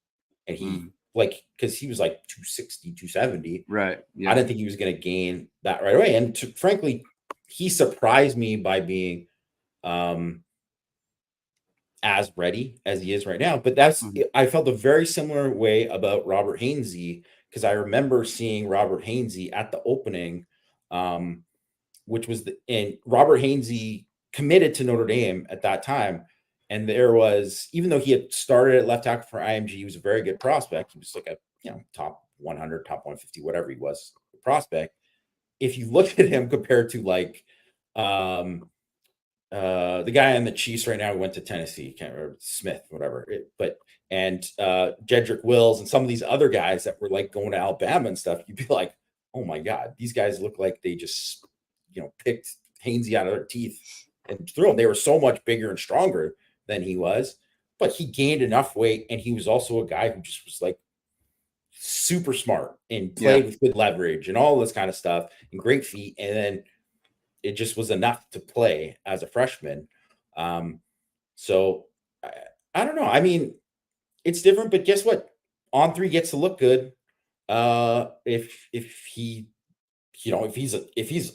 and he because he was like 260, 270. Right. Yeah. I didn't think he was going to gain that right away. And frankly, he surprised me by being as ready as he is right now. But I felt a very similar way about Robert Hainsey, because I remember seeing Robert Hainsey at the opening, which was and Robert Hainsey committed to Notre Dame at that time. And there was, even though he had started at left tackle for IMG, he was a very good prospect. He was like a top 100, top 150, whatever he was, prospect. If you look at him compared to like the guy on the Chiefs right now who went to Tennessee, can't remember, Smith, whatever. Jedrick Wills and some of these other guys that were like going to Alabama and stuff, you'd be like, oh my God, these guys look like they just picked Hainsey out of their teeth and threw him. They were so much bigger and stronger than he was, but he gained enough weight, and he was also a guy who just was like super smart and played with good leverage and all this kind of stuff and great feet. And then it just was enough to play as a freshman. So I don't know. I mean, it's different, but guess what? On3 gets to look good. If he's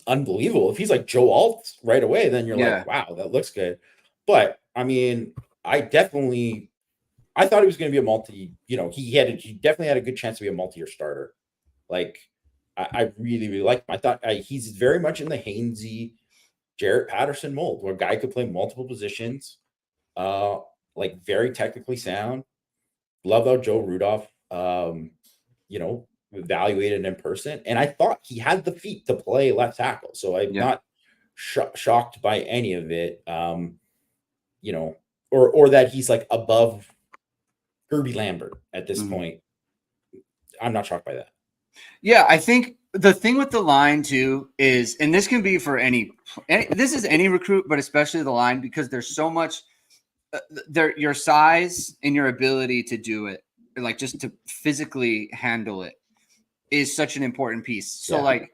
unbelievable, if he's like Joe Alt right away, then you're like, wow, that looks good. But I mean, I thought he was going to be he definitely had a good chance to be a multi-year starter. Like, I really, really like him. I thought he's very much in the Hainsey, Jarrett Patterson mold, where a guy could play multiple positions, like very technically sound. Love how Joe Rudolph, evaluated in person. And I thought he had the feet to play left tackle. So I'm not shocked by any of it, or that he's like above Kirby Lambert at this point. I'm not shocked by that. Yeah, I think the thing with the line too is, and this can be for this is any recruit, but especially the line, because there's so much, your size and your ability to do it, like just to physically handle it, is such an important piece. So like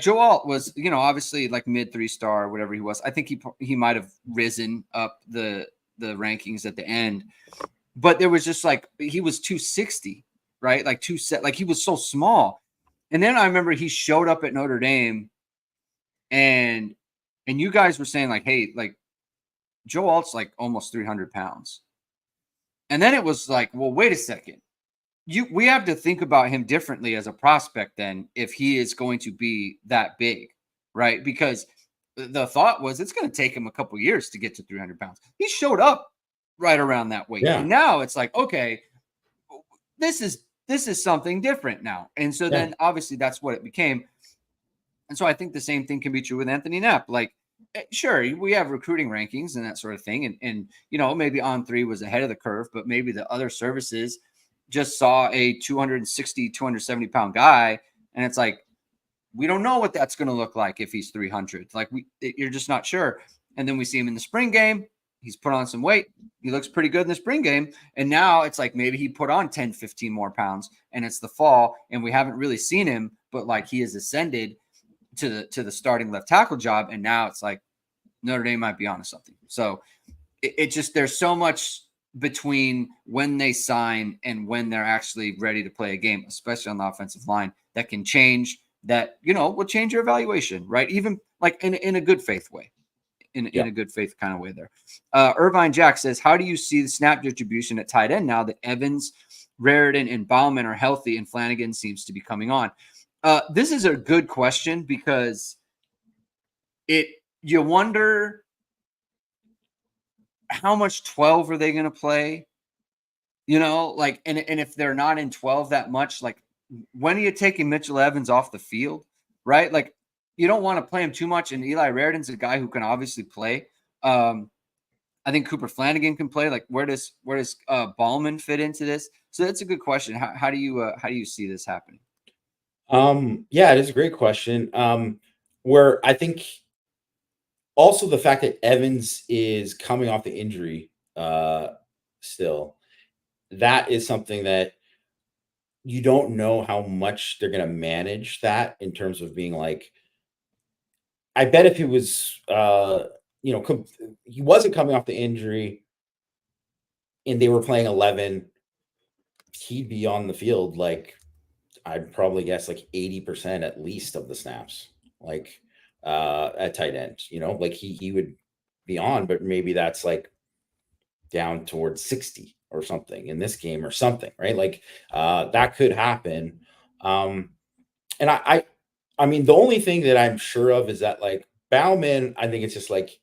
Joe Alt was, obviously like mid 3-star, whatever he was. I think he might have risen up the rankings at the end, but there was just like, he was 260, right? Like he was so small. And then I remember he showed up at Notre Dame, and you guys were saying like, hey, like Joe Alt's like almost 300 pounds. And then it was like, well, wait a second. We have to think about him differently as a prospect then, if he is going to be that big, right? Because the thought was it's going to take him a couple years to get to 300 pounds. He showed up right around that weight. Yeah. And now it's like, okay, this is something different now. And so then obviously that's what it became. And so I think the same thing can be true with Anthony Knapp. Like, sure, we have recruiting rankings and that sort of thing. And maybe On3 was ahead of the curve, but maybe the other services just saw a 260, 270 pound guy. And it's like, we don't know what that's going to look like if he's 300. Like you're just not sure. And then we see him in the spring game. He's put on some weight. He looks pretty good in the spring game. And now it's like, maybe he put on 10, 15 more pounds, and it's the fall, and we haven't really seen him, but like he has ascended to the starting left tackle job. And now it's like Notre Dame might be onto something. So it just, there's so much between when they sign and when they're actually ready to play a game, especially on the offensive line, that can change that, will change your evaluation, right? Even like in a good faith way, in a good faith kind of way there. Irvine Jack says, how do you see the snap distribution at tight end now that Evans, Raritan, and Bauman are healthy and Flanigan seems to be coming on? This is a good question because you wonder how much 12 are they going to play? And if they're not in 12 that much, like when are you taking Mitchell Evans off the field, right? Like you don't want to play him too much. And Eli Raritan's a guy who can obviously play. I think Cooper Flanigan can play. Like where does Ballman fit into this? So that's a good question. How do you see this happening? Yeah, it is a great question. Where I think also the fact that Evans is coming off the injury still, that is something that you don't know how much they're going to manage that in terms of being like, I bet if he was, he wasn't coming off the injury and they were playing 11, he'd be on the field like, I'd probably guess like 80% at least of the snaps, like at tight end, like he would be on, but maybe that's like down towards 60 or something in this game or something, right? Like that could happen. And I mean, the only thing that I'm sure of is that like Bauman, I think it's just like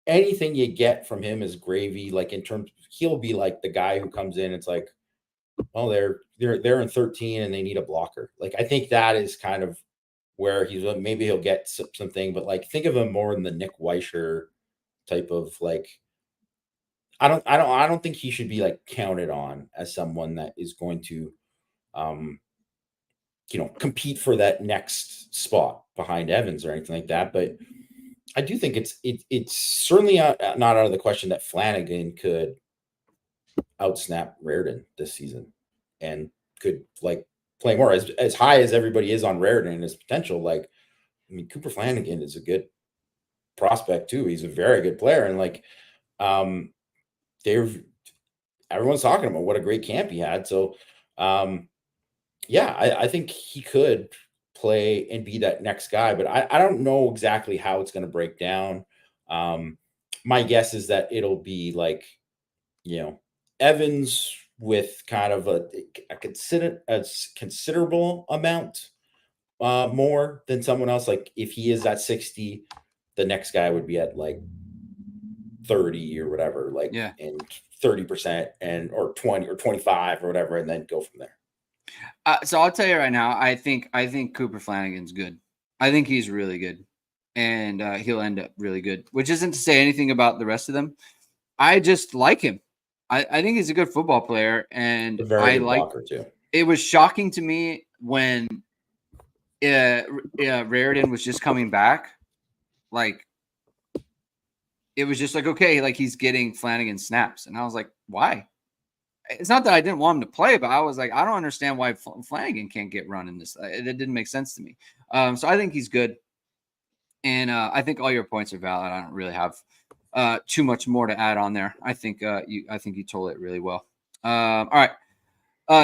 anything you get from him is gravy. Like in terms, he'll be like the guy who comes in. It's like, oh, they're in 13 and they need a blocker. Like I think that is kind of where maybe he'll get something, but like think of him more in the Nick Weischer type of like. I don't think he should be like counted on as someone that is going to, compete for that next spot behind Evans or anything like that. But I do think it's certainly not out of the question that Flanigan could outsnap Raritan this season and could like play more as high as everybody is on Raritan and his potential. Like, I mean, Cooper Flanigan is a good prospect too. He's a very good player. And like, everyone's talking about what a great camp he had. So, I think he could play and be that next guy, but I don't know exactly how it's going to break down. My guess is that it'll be like, Evans with kind of a considerable amount more than someone else. Like if he is at 60, the next guy would be at like 30 or whatever, like and 30% and or 20 or 25 or whatever, and then go from there. So I'll tell you right now, I think Cooper Flanigan's good. I think he's really good, and he'll end up really good. Which isn't to say anything about the rest of them. I just like him. I think he's a good football player, and I like. Too. It was shocking to me when Raritan was just coming back. Like it was just like okay, like he's getting Flanigan snaps, and I was like, why? It's not that I didn't want him to play, but I was like, I don't understand why Flanigan can't get run in this. It didn't make sense to me. So I think he's good. And I think all your points are valid. I don't really have too much more to add on there. I think you told it really well. All right.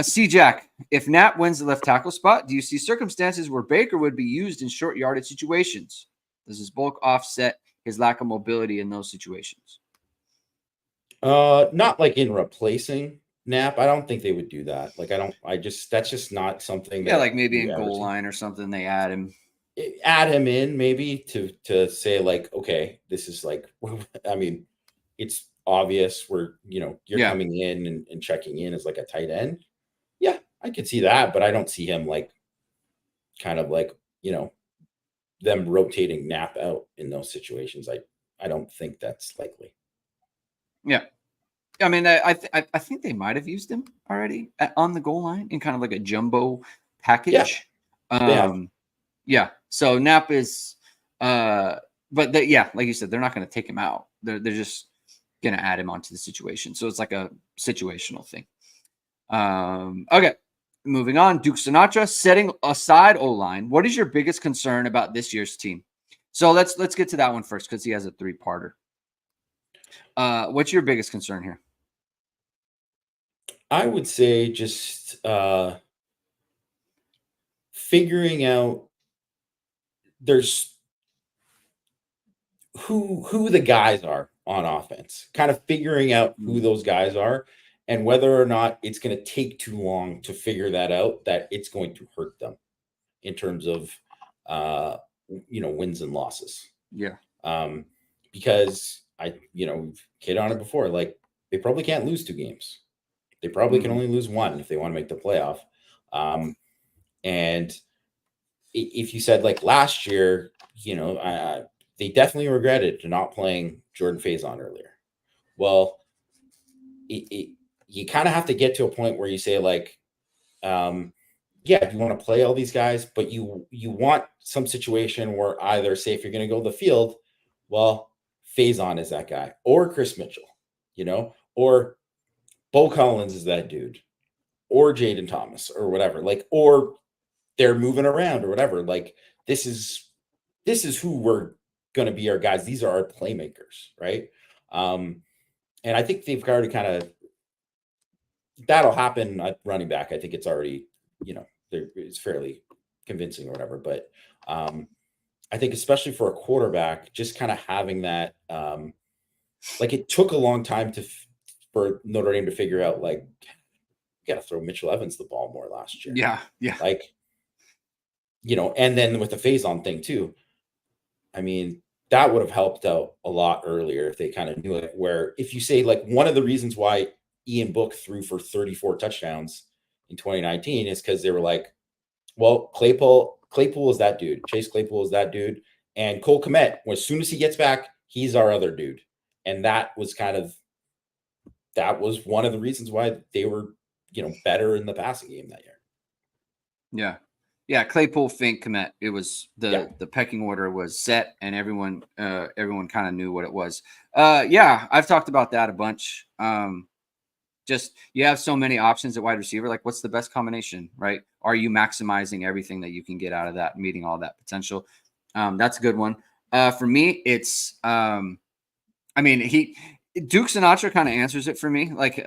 C-Jack, if Knapp wins the left tackle spot, do you see circumstances where Baker would be used in short yardage situations? Does his bulk offset his lack of mobility in those situations? Not like in replacing Knapp. I don't think they would do that. Like, that's just not something. Yeah, like maybe in goal line or something, they add him in maybe to say like, okay, this is like, I mean, it's obvious where, you're coming in and checking in as like a tight end. Yeah, I could see that, but I don't see him like kind of like, them rotating Knapp out in those situations. I don't think that's likely. Yeah. I mean, I think they might have used him already on the goal line in kind of like a jumbo package. Yeah. So Knapp is, but like you said, they're not going to take him out. They're just going to add him onto the situation. So it's like a situational thing. Okay. Moving on. Duke Sinatra, setting aside O-line. What is your biggest concern about this year's team? So let's get to that one first because he has a 3-parter. What's your biggest concern here? I would say just figuring out there's who the guys are on offense, kind of figuring out who those guys are and whether or not it's going to take too long to figure that out, that it's going to hurt them in terms of wins and losses. Yeah. Because we've hit on it before, like they probably can't lose 2 games. They probably can only lose 1 if they want to make the playoff. And if you said like last year, they definitely regretted not playing Jordan Faison earlier. Well, you kind of have to get to a point where you say like, yeah, you want to play all these guys, but you want some situation where either, say, if you're going to go to the field, well, Faison is that guy, or Chris Mitchell, or Bo Collins is that dude, or Jaden Thomas, or whatever, like, or they're moving around or whatever. Like, this is who we're going to be our guys. These are our playmakers, right? And I think they've already kind of, that'll happen at running back. I think it's already, it's fairly convincing or whatever. But I think especially for a quarterback, just kind of having that, like it took a long time for Notre Dame to figure out, like, you got to throw Mitchell Evans the ball more last year. Yeah. Like, and then with the Faison thing too, I mean, that would have helped out a lot earlier if they kind of knew it. Where if you say like one of the reasons why Ian Book threw for 34 touchdowns in 2019 is because they were like, well, Claypool is that dude. Chase Claypool is that dude. And Cole Kmet, as soon as he gets back, he's our other dude. And that was one of the reasons why they were, better in the passing game that year. Yeah. Yeah, Claypool, Fink, Kmet. It was the pecking order was set, and everyone kind of knew what it was. Yeah, I've talked about that a bunch. Just you have so many options at wide receiver. Like, what's the best combination, right? Are you maximizing everything that you can get out of that, meeting all that potential? That's a good one. For me, it's Duke Sinatra kind of answers it for me. Like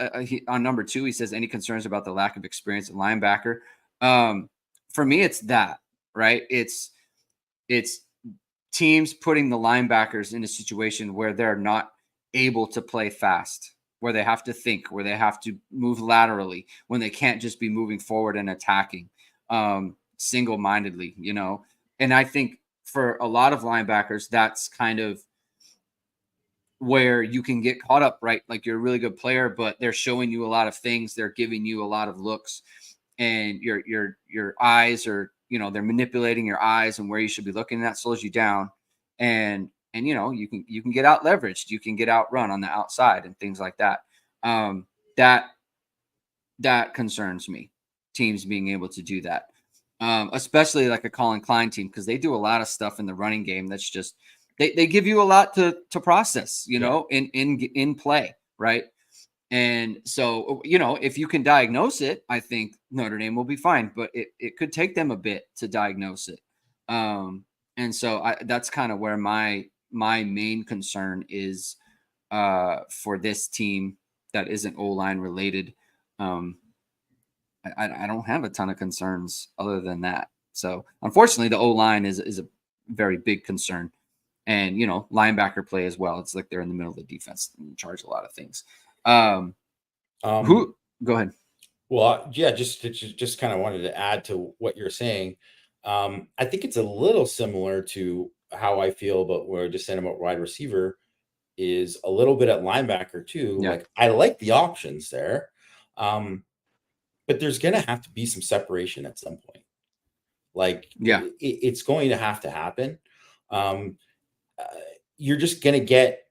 on number 2, he says, any concerns about the lack of experience at linebacker? For me, it's that, right? It's teams putting the linebackers in a situation where they're not able to play fast, where they have to think, where they have to move laterally, when they can't just be moving forward and attacking single-mindedly, And I think for a lot of linebackers, that's kind of where you can get caught up, right? Like you're a really good player, but they're showing you a lot of things. They're giving you a lot of looks. And your eyes are, they're manipulating your eyes and where you should be looking. That slows you down, and you can get out leveraged, you can get outrun on the outside and things like that. That concerns me. Teams being able to do that, especially like a Colin Klein team, because they do a lot of stuff in the running game that's just they give you a lot to process, in play, right? And so, if you can diagnose it, I think Notre Dame will be fine, but it could take them a bit to diagnose it. And so that's kind of where my main concern is for this team that isn't O-line related. I don't have a ton of concerns other than that. So unfortunately, the O-line is a very big concern. And, linebacker play as well. It's like they're in the middle of the defense and charge a lot of things. Go ahead. Well, yeah, just kind of wanted to add to what you're saying. I think it's a little similar to how I feel about what I just said about wide receiver, is a little bit at linebacker too. Yeah. Like I like the options there, but there's going to have to be some separation at some point. Like, it's going to have to happen. You're just going to get,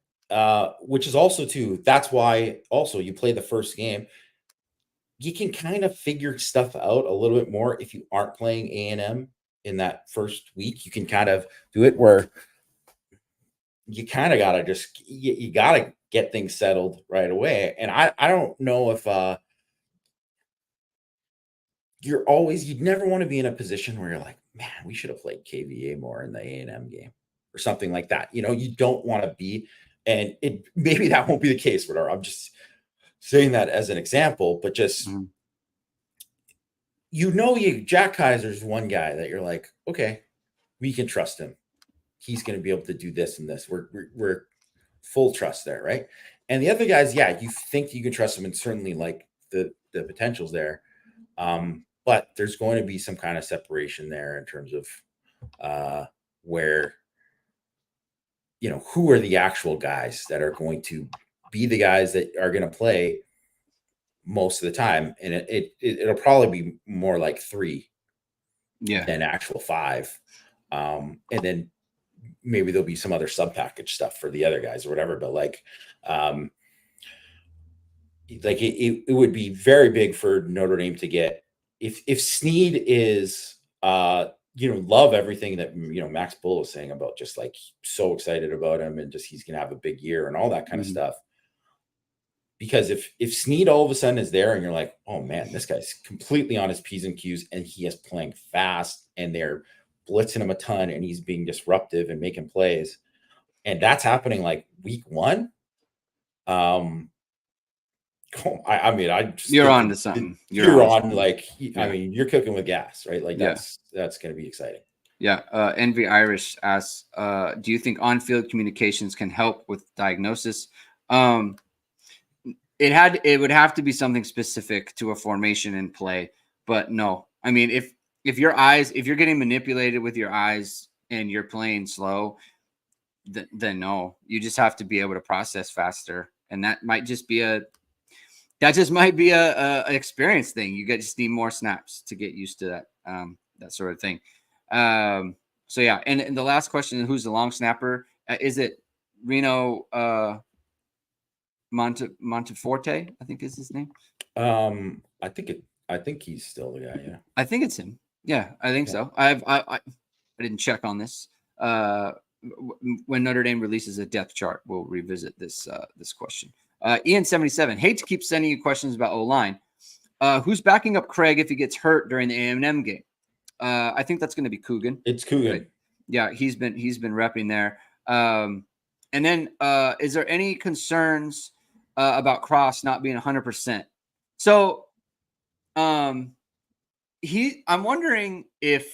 which is also too, that's why also you play the first game. You can kind of figure stuff out a little bit more if you aren't playing A&M in that first week. You can kind of do it where you kind of got to just, you got to get things settled right away. And I don't know if you'd never want to be in a position where you're like, man, we should have played KVA more in the A&M game or something like that. You don't want to be, and maybe that won't be the case, whatever. I'm just saying that as an example, but just Jack Kaiser's one guy that you're like, okay, we can trust him. He's going to be able to do this and this. We're full trust there, right? And the other guys, yeah, you think you can trust them, and certainly like the potential's there. But there's going to be some kind of separation there in terms of where, who are the actual guys that are going to be the guys that are going to play most of the time. And it'll probably be more like 3 than actual 5. And then maybe there'll be some other sub package stuff for the other guys or whatever. But it would be very big for Notre Dame to get, if Snead is, love everything that, Max Bull was saying about just like so excited about him and just he's going to have a big year and all that kind of stuff. Because if Snead all of a sudden is there and you're like, oh man, this guy's completely on his P's and Q's and he is playing fast and they're blitzing him a ton and he's being disruptive and making plays, and that's happening like week 1. You're on to something. You're cooking with gas, right? Like that's going to be exciting. Yeah. Envy Irish asks, do you think on-field communications can help with diagnosis? It would have to be something specific to a formation and play, but no. I mean, if you're getting manipulated with your eyes and you're playing slow, then no. You just have to be able to process faster, and that might just be a experience thing. You just need more snaps to get used to that sort of thing. So yeah, and the last question: who's the long snapper? Is it Reno Monteforte? I think is his name. I think he's still the guy. Yeah, I think it's him. Yeah, I think so. I didn't check on this. When Notre Dame releases a depth chart, we'll revisit this question. Ian77, hate to keep sending you questions about O-line. Who's backing up Craig if he gets hurt during the A&M game? I think that's going to be Coogan. It's Coogan. Right? Yeah, he's been repping there. And then is there any concerns about Cross not being 100%? So I'm wondering if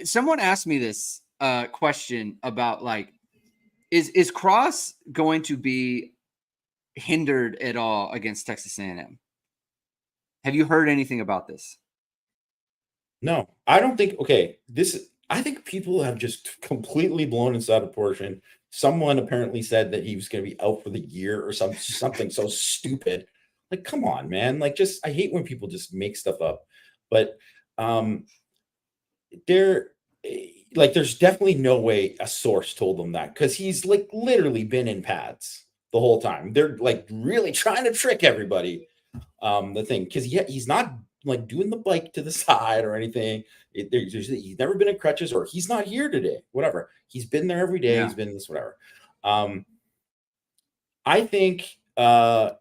someone asked me this question about like, is Cross going to be hindered at all against Texas A&M? Have you heard anything about this? No, I don't think. Okay, I think people have just completely blown this out of proportion. Someone apparently said that he was going to be out for the year or something so stupid. Like, come on, man. Like, I hate when people just make stuff up. But there's definitely no way a source told them that, because he's like literally been in pads the whole time. They're like really trying to trick everybody. The thing, because he's not like doing the bike to the side or anything. He's never been in crutches, or he's not here today, whatever. He's been there every day. Yeah. He's been this, whatever. I think, I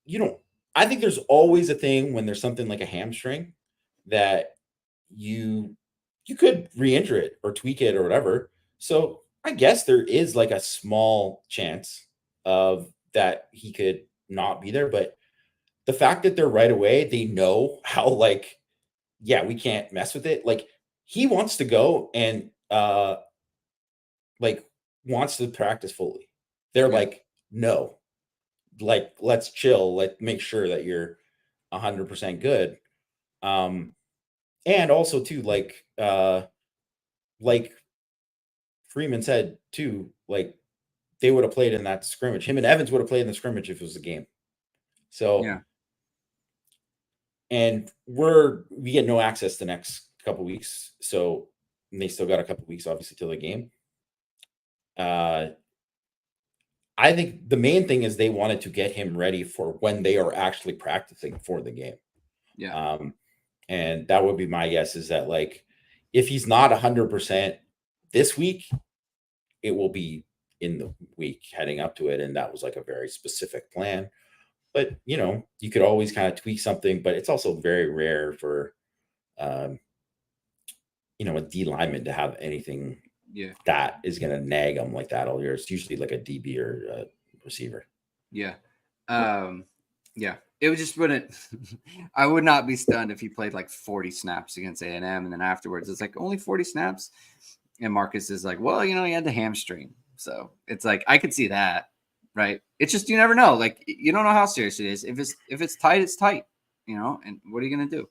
think there's always a thing when there's something like a hamstring that you could re-injure it or tweak it or whatever. So I guess there is like a small chance of that he could not be there, but the fact that they're right away, they know how, like, yeah, we can't mess with it. Like, he wants to go and wants to practice fully. They're like, no, like, let's chill. Let's make sure that you're 100% good. And also too, like Freeman said too, like, they would have played in that scrimmage. Him and Evans would have played in the scrimmage if it was a game. So yeah. And we get no access the next couple weeks. So they still got a couple weeks, obviously, till the game. I think the main thing is they wanted to get him ready for when they are actually practicing for the game. Yeah. And that would be my guess, is that, like, if he's not 100% this week, it will be in the week heading up to it. And that was like a very specific plan. But, you could always kind of tweak something, but it's also very rare for, a D lineman to have anything that is going to nag them like that all year. It's usually like a DB or a receiver. Yeah. It would just wouldn't. I would not be stunned if he played like 40 snaps against A&M, and then afterwards it's like only 40 snaps, and Marcus is like, well, he had the hamstring, so it's like I could see that, right? It's just you never know. Like you don't know how serious it is. If it's tight, it's tight, And what are you gonna do?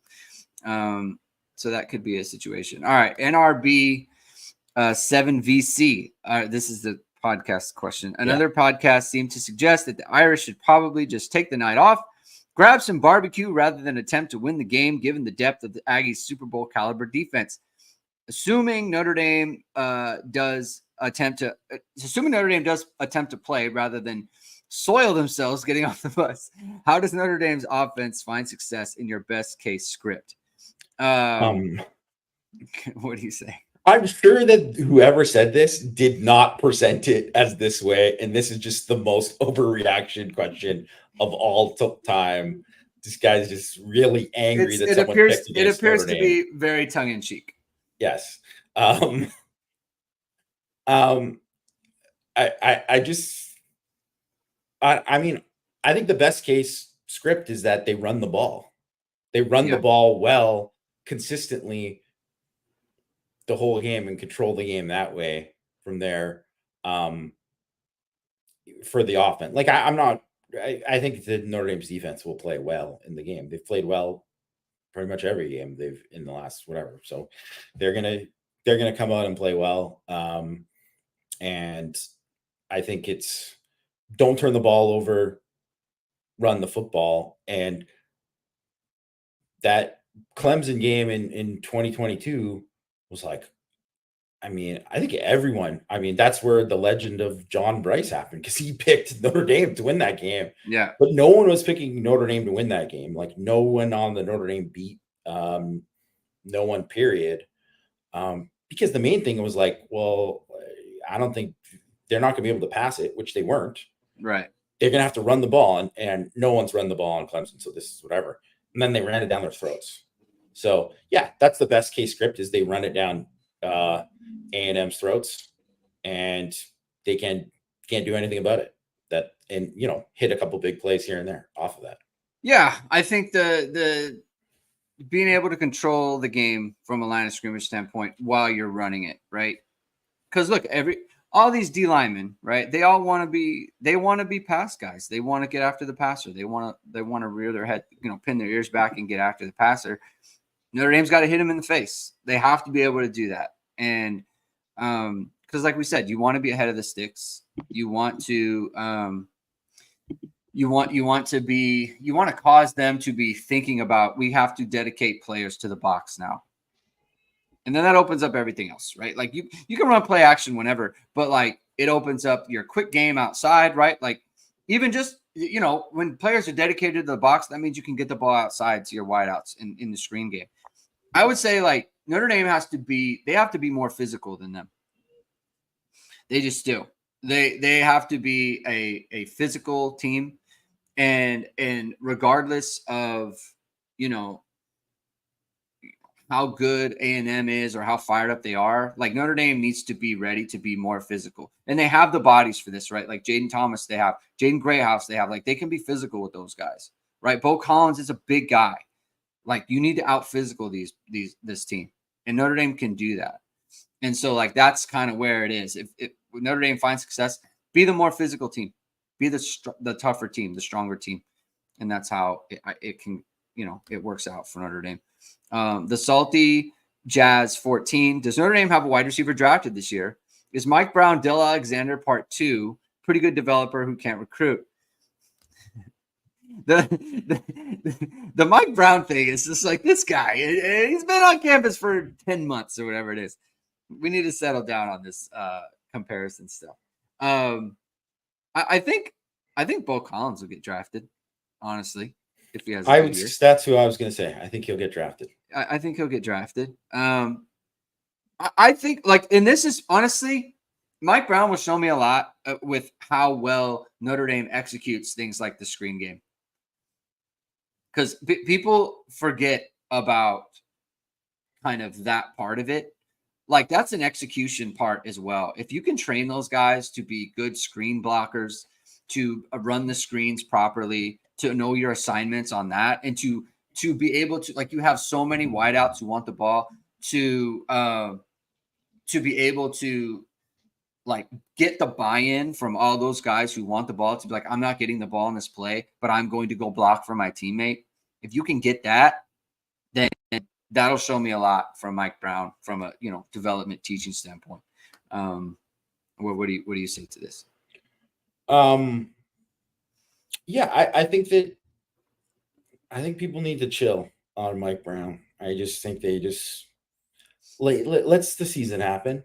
So that could be a situation. All right, NRB 7VC. This is the podcast question. Another podcast seemed to suggest that the Irish should probably just take the night off, grab some barbecue rather than attempt to win the game, given the depth of the Aggies' Super Bowl caliber defense. Assuming Notre Dame does attempt to play rather than soil themselves getting off the bus, how does Notre Dame's offense find success in your best case script? What do you say? I'm sure that whoever said this did not present it as this way, and this is just the most overreaction question of all time. This guy's just really angry that someone picked against Notre Dame. It appears to be very tongue-in-cheek. Yes. I mean, I think the best case script is that they run the ball. They run the ball well, consistently, the whole game, and control the game that way from there. For the offense, like I think the Notre Dame's defense will play well in the game. They've played well pretty much every game they've in the last whatever. So they're gonna come out and play well. And I think it's don't turn the ball over, run the football. And that Clemson game in 2022 was like, I think everyone, that's where the legend of John Bryce happened, because he picked Notre Dame to win that game. Yeah. But no one was picking Notre Dame to win that game. Like no one on the Notre Dame beat, no one, period. Because the main thing was like, well, I don't think they're not going to be able to pass it, which they weren't. Right. They're going to have to run the ball, and no one's run the ball on Clemson. So this is whatever. And then they ran it down their throats. So yeah, that's the best case script, is they run it down A&M's throats, and they can't do anything about it. And hit a couple big plays here and there off of that. Yeah, I think the being able to control the game from a line of scrimmage standpoint while you're running it, right? Because look, all these D linemen, right? They all want to be pass guys. They want to get after the passer. They want to rear their head, pin their ears back and get after the passer. Notre Dame's got to hit him in the face. They have to be able to do that. And because like we said, you want to be ahead of the sticks. You want to cause them to be thinking about, we have to dedicate players to the box now. And then that opens up everything else, right? Like you can run play action whenever, but like it opens up your quick game outside, right? Like even just, when players are dedicated to the box, that means you can get the ball outside to your wideouts in the screen game. I would say like Notre Dame have to be more physical than them. They just do. They have to be a physical team, and regardless of, how good A&M is or how fired up they are, like Notre Dame needs to be ready to be more physical. And they have the bodies for this, right? Like Jaden Thomas, they have Jaden Greyhouse, they have, like, they can be physical with those guys, right? Bo Collins is a big guy. Like you need to out physical this team, and Notre Dame can do that. And so like, that's kind of where it is. If Notre Dame finds success, be the more physical team, be the tougher team, the stronger team. And that's how it can, it works out for Notre Dame. The Salty Jazz 14. Does Notre Dame have a wide receiver drafted this year? Is Mike Brown Dell Alexander part 2 pretty good developer who can't recruit? The Mike Brown thing is just like, this guy, he's been on campus for 10 months or whatever it is. We need to settle down on this comparison stuff. I think Bo Collins will get drafted, honestly, if he has a good year. That's who I was going to say. I think he'll get drafted. I think he'll get drafted. I think, like, and this is honestly, Mike Brown will show me a lot with how well Notre Dame executes things like the screen game. Because people forget about kind of that part of it. like that's an execution part as well. If you can train those guys to be good screen blockers, to run the screens properly, to know your assignments on that, and to be able to, like, you have so many wideouts who want the ball, to be able to like get the buy-in from all those guys who want the ball to be like, I'm not getting the ball in this play, but I'm going to go block for my teammate. If you can get that, then that'll show me a lot from Mike Brown from a, development teaching standpoint. What do you say to this? Yeah, I think people need to chill on Mike Brown. I just think they just let's the season happen,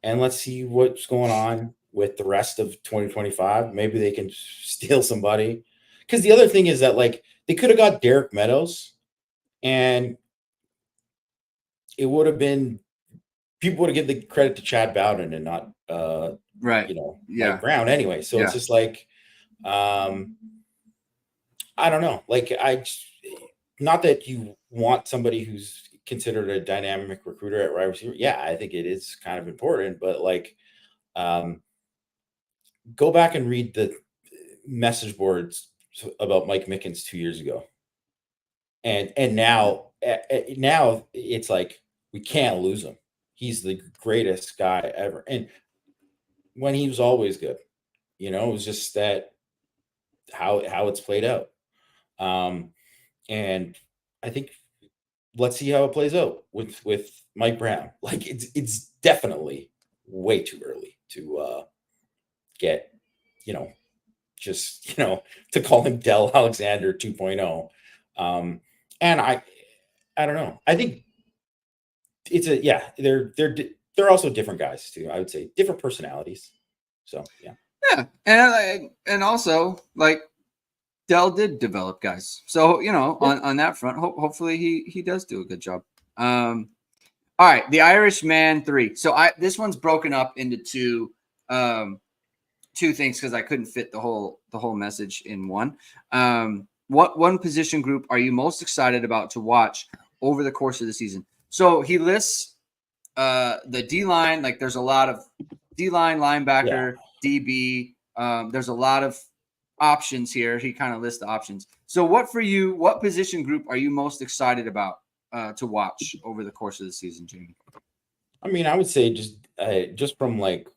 and let's see what's going on with the rest of 2025. Maybe they can steal somebody. Because the other thing is that, like, they could have got Derek Meadows, and it would have been, people would have given the credit to Chad Bowden and not right. Mike Brown anyway. So it's just like, I don't know. Like, not that you want somebody who's considered a dynamic recruiter at wide receiver. Yeah, I think it is kind of important, but like, go back and read the message boards about Mike Mickens 2 years ago. And now it's like, we can't lose him. He's the greatest guy ever. And when he was always good, it was just that how it's played out. And I think, let's see how it plays out with Mike Brown. Like, it's definitely way too early to get, to call him Del Alexander 2.0. And I don't know. I think they're also different guys too. I would say different personalities. So yeah, and also, like, Dell did develop guys, so on that front, hopefully he does do a good job. All right, the Irishman 3. So this one's broken up into two things because I couldn't fit the whole message in one. What one position group are you most excited about to watch over the course of the season? So he lists the D-line, like there's a lot of D-line, linebacker, DB. There's a lot of options here. He kind of lists the options. So what position group are you most excited about to watch over the course of the season, Jamie? I mean, I would say just from like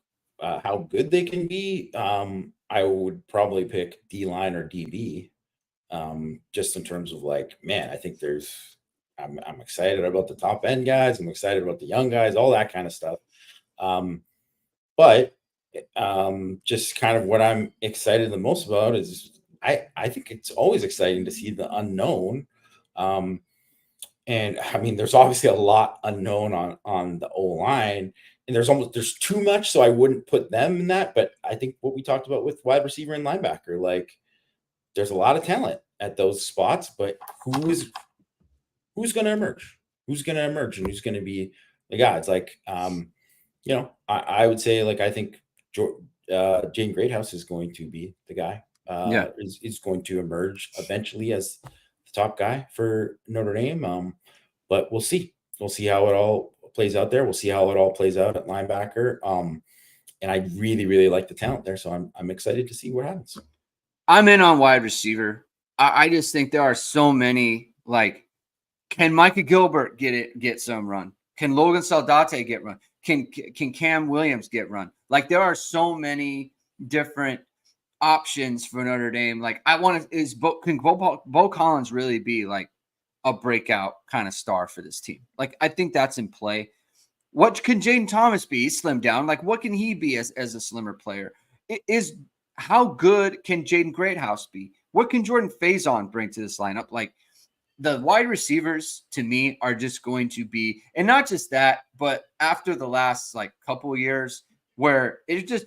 how good they can be, I would probably pick D-line or DB. Just in terms of like, man, I think I'm excited about the top end guys. I'm excited about the young guys, all that kind of stuff. But just kind of what I'm excited the most about is I think it's always exciting to see the unknown. And I mean, there's obviously a lot unknown on the O-line, and there's too much, so I wouldn't put them in that. But I think what we talked about with wide receiver and linebacker, like, there's a lot of talent at those spots, but who's going to emerge? Who's going to emerge, and who's going to be the guy? It's like, I would say, like, I think Jaden Greathouse is going to be the guy. Is going to emerge eventually as the top guy for Notre Dame. But we'll see. We'll see how it all plays out there. We'll see how it all plays out at linebacker. And I really, really like the talent there, so I'm excited to see what happens. I'm in on wide receiver. I just think there are so many. Like, can Micah Gilbert get some run? Can Logan Saldate get run? Can Cam Williams get run? Like, there are so many different options for Notre Dame. Like, can Bo Collins really be like a breakout kind of star for this team? Like, I think that's in play. What can Jaden Thomas be? He's slimmed down. Like, what can he be as a slimmer player? How good can Jaden Greathouse be? What can Jordan Faison bring to this lineup? Like, the wide receivers to me are just going to be, and not just that, but after the last like couple of years where it's just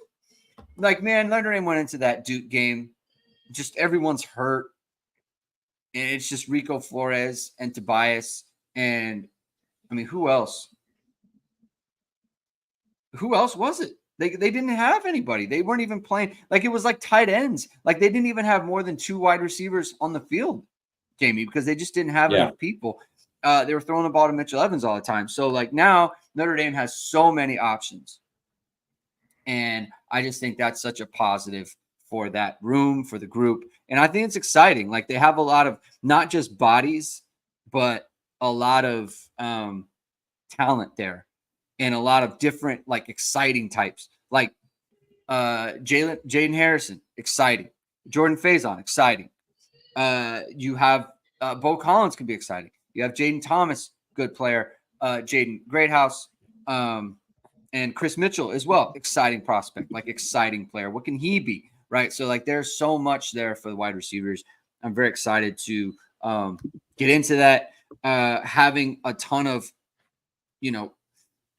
like, man, Notre Dame went into that Duke game, just everyone's hurt. And it's just Rico Flores and Tobias. And I mean, who else? Who else was it? They didn't have anybody. They weren't even playing. Like, it was like tight ends. Like, they didn't even have more than two wide receivers on the field, Jamie, because they just didn't have enough people. they were throwing the ball to Mitchell Evans all the time. So like now Notre Dame has so many options. And I just think that's such a positive for that room, for the group. And I think it's exciting. Like they have a lot of not just bodies, but a lot of talent there and a lot of different like exciting types. Like Jaden Harrison, exciting. Jordan Faison, exciting. You have Bo Collins can be exciting. You have Jaden Thomas, good player. Jaden Greathouse, and Chris Mitchell as well, exciting prospect, like exciting player. What can he be, right? So like there's so much there for the wide receivers. I'm very excited to get into that. Having a ton of,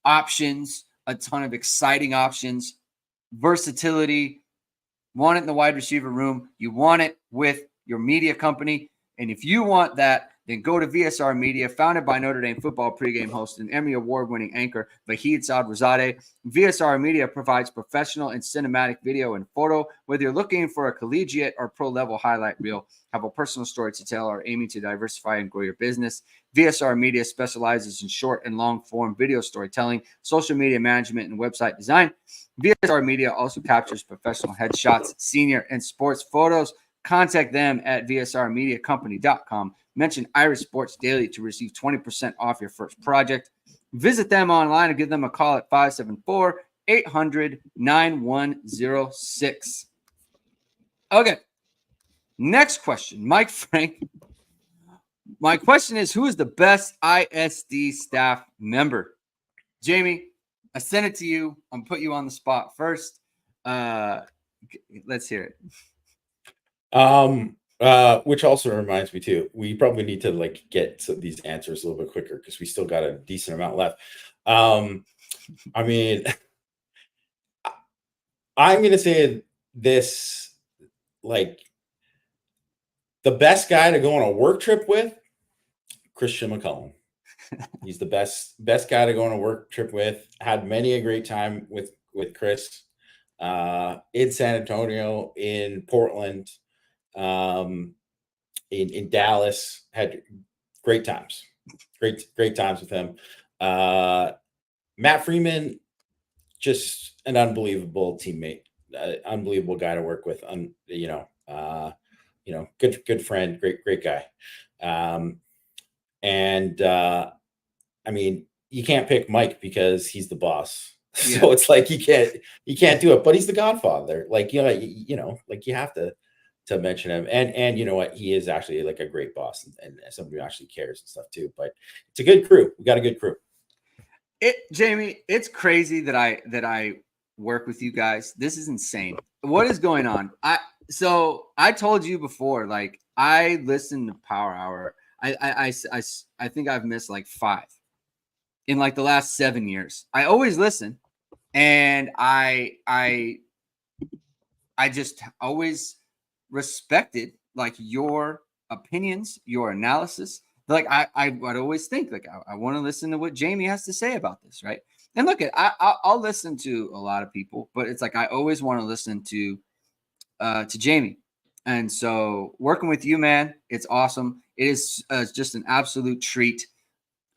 options, a ton of exciting options, versatility. Want it in the wide receiver room. You want it with your media company. And if you want that, then go to VSR Media, founded by Notre Dame football pregame host and Emmy Award-winning anchor Vahid Sadrazadeh. VSR Media provides professional and cinematic video and photo. Whether you're looking for a collegiate or pro-level highlight reel, have a personal story to tell, or aiming to diversify and grow your business, VSR Media specializes in short and long-form video storytelling, social media management, and website design. VSR Media also captures professional headshots, senior, and sports photos. Contact them at vsrmediacompany.com. Mention Irish Sports Daily to receive 20% off your first project. Visit them online or give them a call at 574-800-9106. Okay. Next question. Mike Frank. My question is, who is the best ISD staff member? Jamie, I sent it to you. I'm put you on the spot first. Let's hear it. Which also reminds me too, we probably need to like get these answers a little bit quicker because we still got a decent amount left. I mean, I'm going to say this, like the best guy to go on a work trip with, Christian McCullum. He's the best guy to go on a work trip with. Had many a great time with Chris in San Antonio, in Portland, in Dallas. Had great times with him. Matt Freeman, just an unbelievable teammate, unbelievable guy to work with. Good friend, great guy. I mean, you can't pick Mike because he's the boss. Yeah. So it's like you can't do it, but he's the Godfather. Like, like you have to mention him. And you know what? He is actually like a great boss and somebody who actually cares and stuff too. But it's a good crew. We got a good crew. Jamie, it's crazy that I work with you guys. This is insane. What is going on? So I told you before, like I listen to Power Hour. I think I've missed like 5 in like the last 7 years. I always listen, and I just always respected like your opinions, your analysis. Like I would always think like I want to listen to what Jamie has to say about this, right? And look, I'll listen to a lot of people, but it's like I always want to listen to Jamie. And so working with you, man, it's awesome. It is just an absolute treat.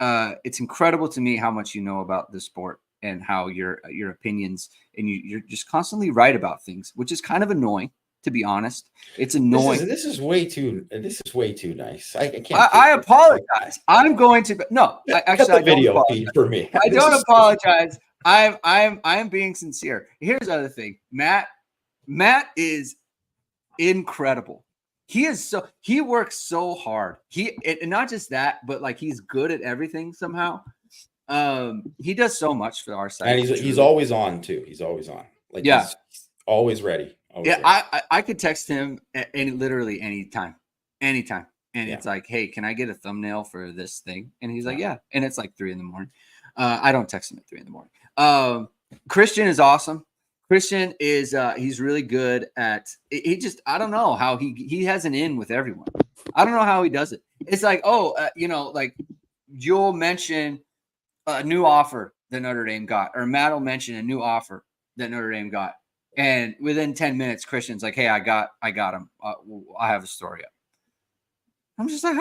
It's incredible to me how much you know about the sport and how your opinions, and you're just constantly right about things, which is kind of annoying, to be honest. It's annoying. This is way too nice. I can't. I apologize. I'm going to no. Actually, I don't apologize. For me. I don't apologize. I'm being sincere. Here's the other thing. Matt is incredible. He works so hard. And not just that, but like he's good at everything somehow. He does so much for our site. And he's always on too. He's always on. Like he's always ready. I could text him literally anytime. And it's like, hey, can I get a thumbnail for this thing? And he's like, yeah. And it's like 3 a.m. I don't text him at 3 a.m. Christian is awesome. Christian is he's really good at he just I don't know how he has an in with everyone. I don't know how he does it. It's like, like you'll mention a new offer that Notre Dame got, or Matt will mention a new offer that Notre Dame got. And within 10 minutes, Christian's like, hey, I got him. I have a story up. I'm just like,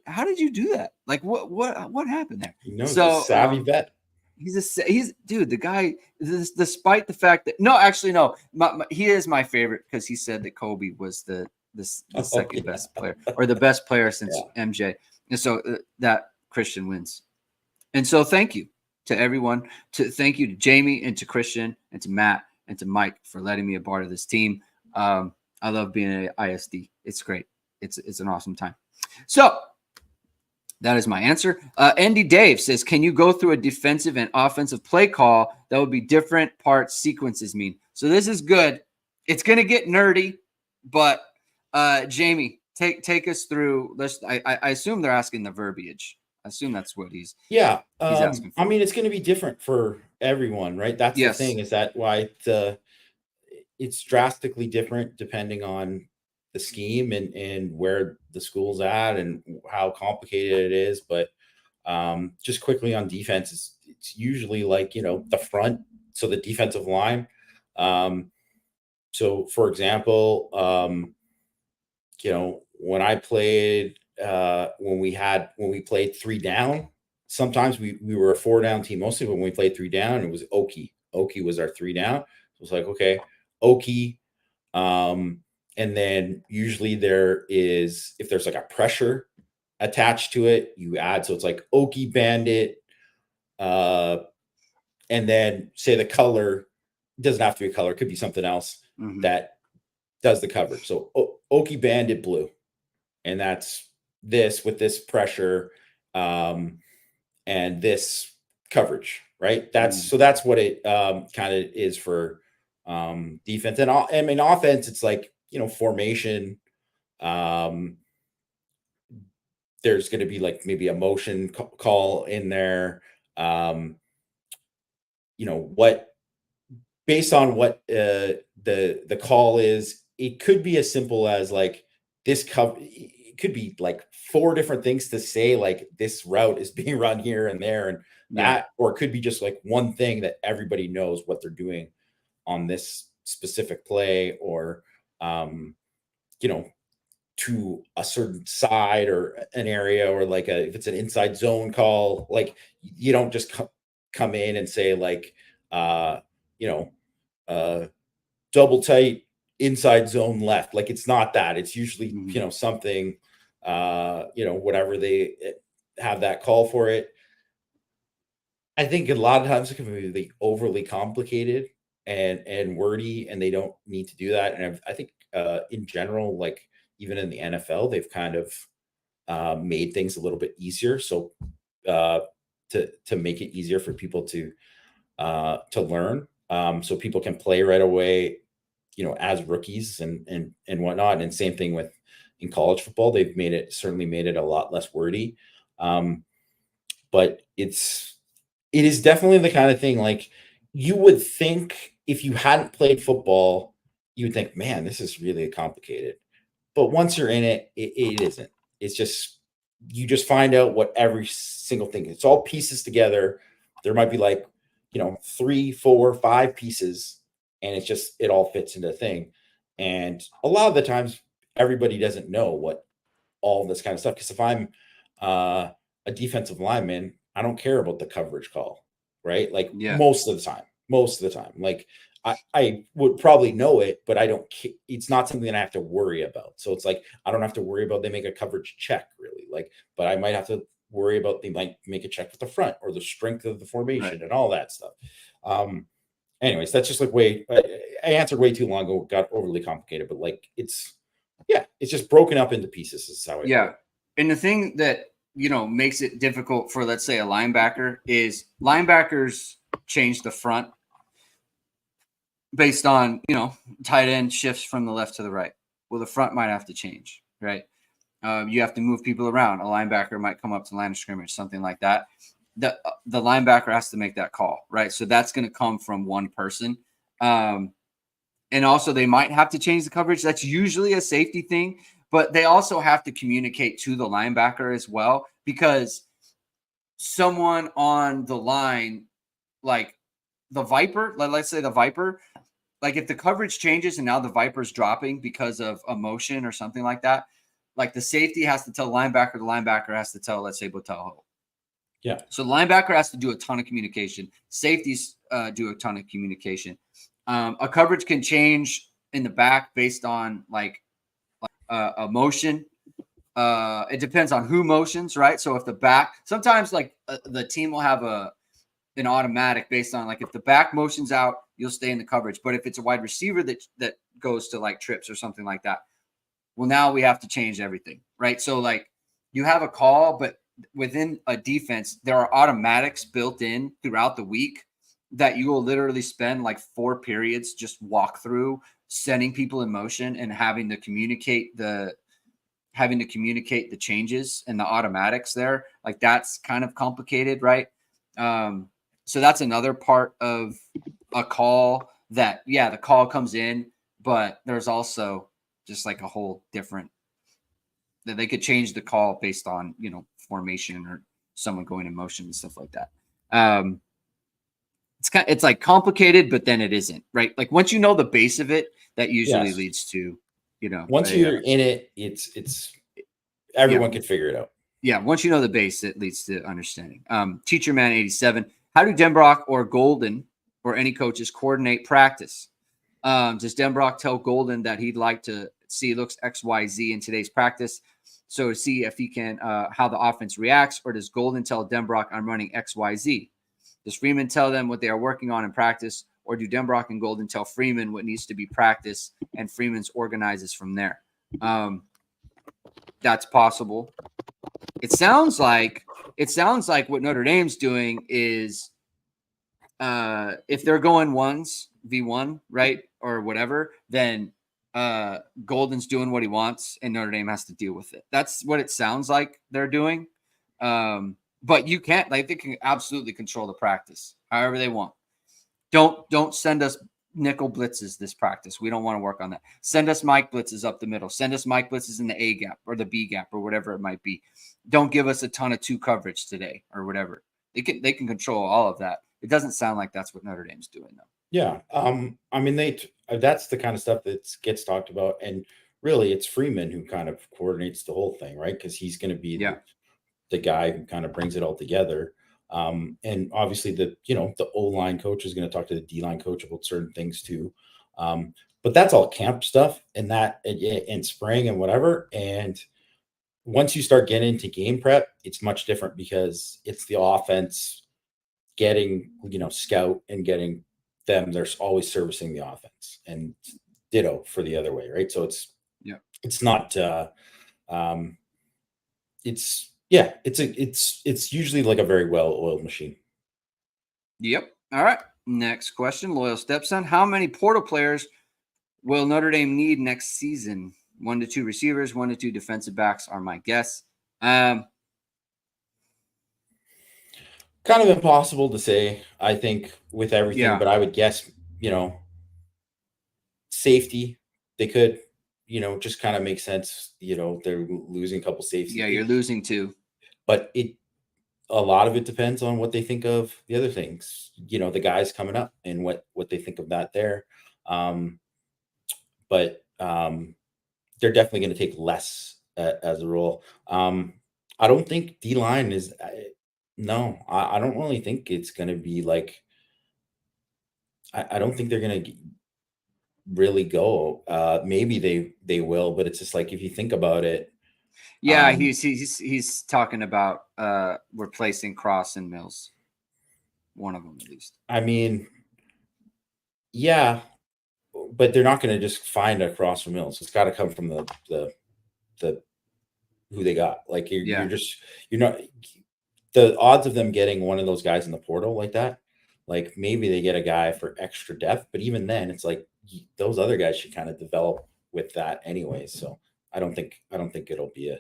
how did you do that? Like, what happened there? He's a savvy vet. He's dude. The guy, despite the fact that no, he is my favorite because he said that Kobe was the second best player or the best player since MJ, and so that Christian wins. And so thank you to everyone. Thank you to Jamie and to Christian and to Matt and to Mike for letting me a part of this team. I love being at ISD. It's great. It's an awesome time. So that is my answer. Andy Dave says, can you go through a defensive and offensive play call that would be different parts sequences mean? So this is good. It's going to get nerdy, but Jamie, take us through. I assume they're asking the verbiage. I assume that's what he's asking for. I mean, it's going to be different for everyone, right? That's the thing, is that why it's drastically different depending on the scheme and where the school's at and how complicated it is. But just quickly on defense, it's usually like, the front, so the defensive line. So for example, when I played, when we played 3 down, sometimes we were a 4 down team mostly, but when we played 3 down, it was Oki. Oki was our 3 down. So it's like, okay, Oki. And then usually if there's like a pressure attached to it, you add, so it's like Oki Bandit. And then say the color, it doesn't have to be a color, it could be something else that does the coverage. So Oki Bandit blue. And that's this with this pressure and this coverage, right? So that's what it kind of is for defense. And I mean, offense, it's like, formation. There's going to be like maybe a motion call in there. Based on what the call is, it could be as simple as like this cover. It could be like 4 different things to say, like this route is being run here and there and that, or it could be just like one thing that everybody knows what they're doing on this specific play, or to a certain side or an area, or like if it's an inside zone call, like you don't just come in and say like, double tight inside zone left. Like it's not that. It's usually, something, whatever they have that call for it. I think a lot of times it can be overly complicated and wordy, and they don't need to do that. And I think in general, like even in the NFL, they've kind of made things a little bit easier. So to make it easier for people to learn, so people can play right away, as rookies and whatnot. And same thing in college football, they've certainly made it a lot less wordy. But it is definitely the kind of thing, like you would think if you hadn't played football, you would think, man, this is really complicated. But once you're in it, it isn't. It's just, you just find out what every single thing, it's all pieces together. There might be like, 3, 4, 5 pieces, and it's just, it all fits into a thing. And a lot of the times everybody doesn't know what all this kind of stuff, because if I'm a defensive lineman, I don't care about the coverage call, right? Like most of the time, like I would probably know it, but I don't, it's not something that I have to worry about. So it's like, I don't have to worry about they make a coverage check really, like, but I might have to worry about they might make a check with the front or the strength of the formation and all that stuff. Anyways, that's just like I answered way too long ago, got overly complicated, but like it's just broken up into pieces is how I And the thing that makes it difficult for, let's say, a linebacker is linebackers change the front based on, tight end shifts from the left to the right. Well, the front might have to change, right? You have to move people around. A linebacker might come up to line of scrimmage, something like that. The linebacker has to make that call, right? So that's going to come from one person. And also they might have to change the coverage. That's usually a safety thing, but they also have to communicate to the linebacker as well, because someone on the line, like the Viper, let's say the Viper, like if the coverage changes and now the Viper's dropping because of a motion or something like that, like the safety has to tell the linebacker has to tell, let's say, Botelho. Yeah. So the linebacker has to do a ton of communication. Safeties do a ton of communication. A coverage can change in the back based on like a motion. It depends on who motions, right? So if the back, sometimes like the team will have an automatic based on like if the back motions out, you'll stay in the coverage. But if it's a wide receiver that goes to like trips or something like that, well, now we have to change everything, right? So like you have a call, but within a defense, there are automatics built in throughout the week that you will literally spend like 4 periods just walk through, sending people in motion and having to communicate the changes and the automatics there. Like that's kind of complicated, right? So that's another part of a call that, yeah, the call comes in, but there's also just like a whole different that they could change the call based on, formation or someone going in motion and stuff like that. It's like complicated, but then it isn't, right? Like once you know the base of it, that usually leads to, once you're in it, it's everyone can figure it out. Yeah, once you know the base, it leads to understanding. Teacher Man 87. How do Denbrock or Golden or any coaches coordinate practice? Does Denbrock tell Golden that he'd like to see looks XYZ in today's practice, so to see if he can how the offense reacts, or does Golden tell Denbrock I'm running XYZ? Does Freeman tell them what they are working on in practice, or do Denbrock and Golden tell Freeman what needs to be practiced and Freeman's organizes from there? That's possible. It sounds like what Notre Dame's doing is if they're going 1v1, right, or whatever, then Golden's doing what he wants and Notre Dame has to deal with it. That's what it sounds like they're doing. But you can't, like, they can absolutely control the practice however they want. Don't send us nickel blitzes this practice. We don't want to work on that. Send us Mike blitzes up the middle. Send us Mike blitzes in the A gap or the B gap or whatever it might be. Don't give us a ton of 2 coverage today or whatever. They can control all of that. It doesn't sound like that's what Notre Dame's doing though. Yeah. I mean, that's the kind of stuff that gets talked about, and really it's Freeman who kind of coordinates the whole thing, right? Because he's going to be the guy who kind of brings it all together. And obviously the O-line coach is going to talk to the D-line coach about certain things too. But that's all camp stuff and that in spring and whatever. And once you start getting into game prep, it's much different because it's the offense getting, scout and getting them. They're always servicing the offense, and ditto for the other way. Right. So it's not, it's usually like a very well-oiled machine. Yep. All right. Next question. Loyal Stepson. How many portal players will Notre Dame need next season? 1 to 2 receivers, 1 to 2 defensive backs are my guess. Kind of impossible to say, I think, with everything, but I would guess, safety, they could, just kind of make sense. They're losing a couple safeties. Yeah, you're losing 2. But a lot of it depends on what they think of the other things, the guys coming up and what they think of that there. But they're definitely going to take less as a role. I don't think D-line is no, I don't really think it's going to be like, I don't think they're going to really go. Maybe they will, but it's just like, if you think about it. Yeah, he's talking about replacing Cross and Mills. One of them at least. I mean, yeah, but they're not going to just find a Cross from Mills. It's got to come from the who they got. Like you're not. The odds of them getting one of those guys in the portal like that, like maybe they get a guy for extra depth, but even then, it's like those other guys should kind of develop with that anyway. So I don't think it'll be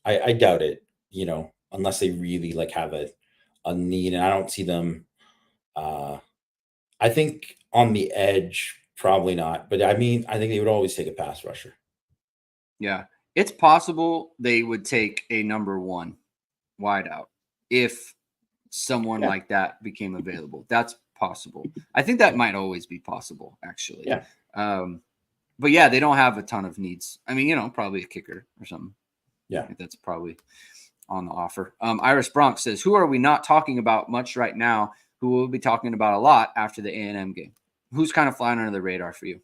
I doubt it, unless they really like have a need, and I don't see them. I think on the edge, probably not, but I mean, I think they would always take a pass rusher. Yeah, it's possible they would take a number 1 wideout if someone like that became available. That's possible. I think that might always be possible, actually. Yeah. But yeah, they don't have a ton of needs. I mean, probably a kicker or something. Yeah. I think that's probably on the offer. Iris Bronx says, who are we not talking about much right now, who we'll be talking about a lot after the A&M game? Who's kind of flying under the radar for you?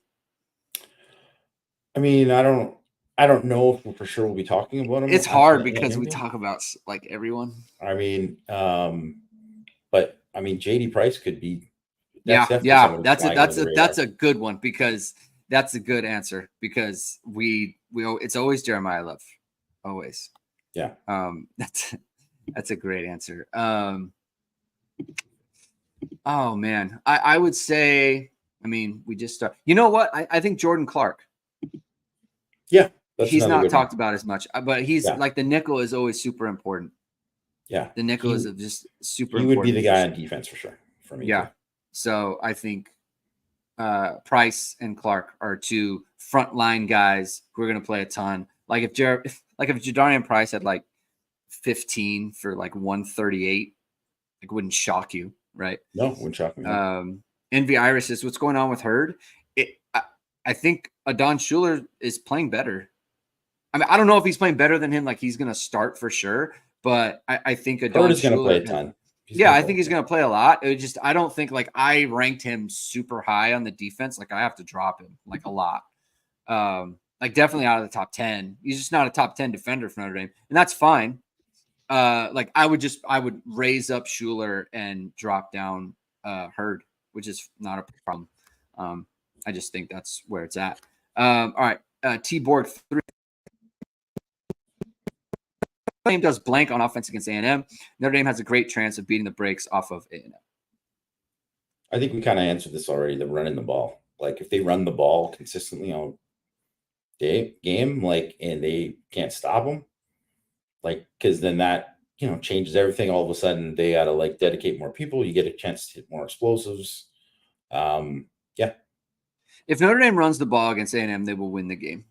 I mean, I don't know if we're for sure we'll be talking about him. It's hard because we talk about like everyone. I mean, but I mean, JD Price could be. That's a good one because that's a good answer because it's always Jeremiah Love, always. Yeah. That's a great answer. Oh man, I would say. I mean, we just start. You know what? I think Jordan Clark. Yeah, he's not talked about as much, but he's like the nickel is always super important. Yeah, the nickel is just super. He would be the guy on defense for sure for me. Yeah, too. So I think Price and Clark are two frontline guys who are going to play a ton. Like if Jadarian Price had like 15 for like 138, it wouldn't shock you, right? No, it wouldn't shock me. Envy Iris is what's going on with Hurd. I think Adon Schuler is playing better. I mean, I don't know if he's playing better than him. Like he's going to start for sure, but I think Adon is going to play a ton. I think he's going to play a lot. I don't think like I ranked him super high on the defense. Like I have to drop him like a lot. Like definitely out of the top 10. He's just not a top 10 defender for Notre Dame, and that's fine. Like I would raise up Schuler and drop down Hurd, which is not a problem. I just think that's where it's at. All right, T Borg 3. Notre Dame does blank on offense against A&M. Notre Dame has a great chance of beating the brakes off of A&M. I think we kind of answered this already. They're running the ball. Like if they run the ball consistently on game, like, and they can't stop them, like, because then that changes everything. All of a sudden, they got to like dedicate more people. You get a chance to hit more explosives. Yeah. If Notre Dame runs the ball against A&M, they will win the game.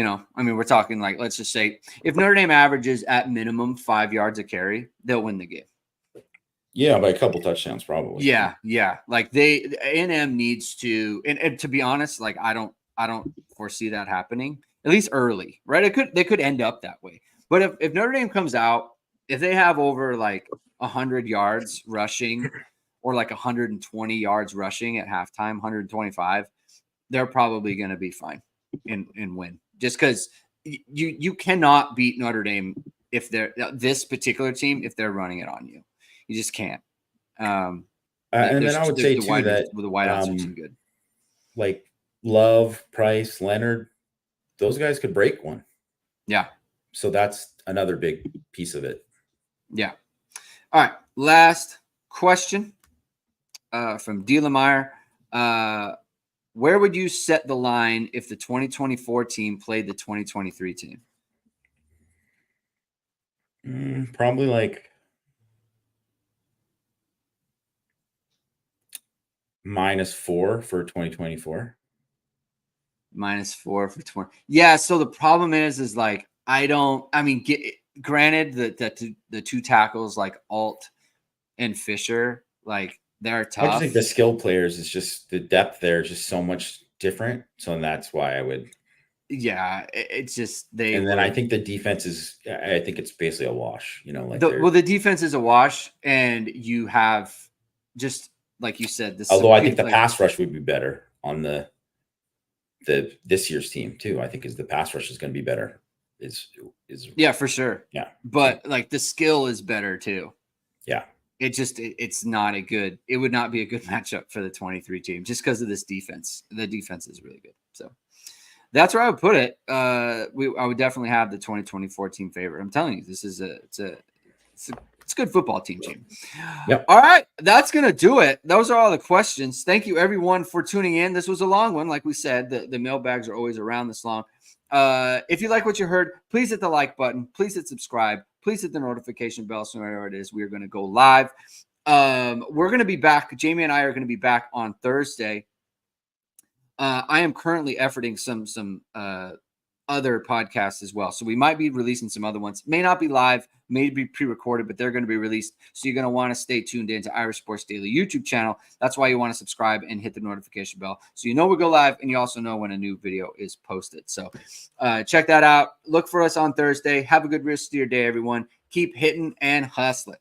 I mean, we're talking like, let's just say if Notre Dame averages at minimum 5 yards a carry, they'll win the game. Yeah, by a couple touchdowns, probably. Yeah. Like A&M needs to, and to be honest, like I don't foresee that happening, at least early, right? They could end up that way. But if Notre Dame comes out, if they have over like 100 yards rushing or like 120 yards rushing at halftime, 125, they're probably going to be fine and win. Just because you cannot beat Notre Dame if they're this particular team if they're running it on you. You just can't. And then I would say too that the wideouts are too good. Like Love, Price, Leonard, those guys could break one. Yeah. So that's another big piece of it. Yeah. All right. Last question from Dielemeyer. Where would you set the line if the 2024 team played the 2023 team? Probably like -4 for 2024. -4 for 20. Yeah. So the problem is like, granted that the two tackles like Alt and Fisher, like they're tough. I just think the skill players is just the depth there is just so much different. So that's why I would. Yeah, it's just I think the defense is. I think it's basically a wash. The defense is a wash, and you have just like you said. Although I think the pass rush would be better on the this year's team too. I think the pass rush is going to be better. Is yeah, for sure. Yeah, but like the skill is better too. Yeah. It's not it would not be a good matchup for the 23 team just because of this defense. The defense is really good. So that's where I would put it. I would definitely have the 2024 team favorite. I'm telling you, this is it's a good football team. Yep. All right. That's going to do it. Those are all the questions. Thank you everyone for tuning in. This was a long one. Like we said, the mailbags are always around this long. If you like what you heard, please hit the like button. Please hit subscribe. Please hit the notification bell so whenever it is, we're going to go live. We're going to be back. Jamie and I are going to be back on Thursday. I am currently efforting some other podcasts as well. So we might be releasing some other ones. May not be live, may be pre-recorded, but they're going to be released. So you're going to want to stay tuned into Irish Sports Daily YouTube channel. That's why you want to subscribe and hit the notification bell, so you know we go live, and you also know when a new video is posted. So check that out. Look for us on Thursday. Have a good rest of your day, everyone. Keep hitting and hustling.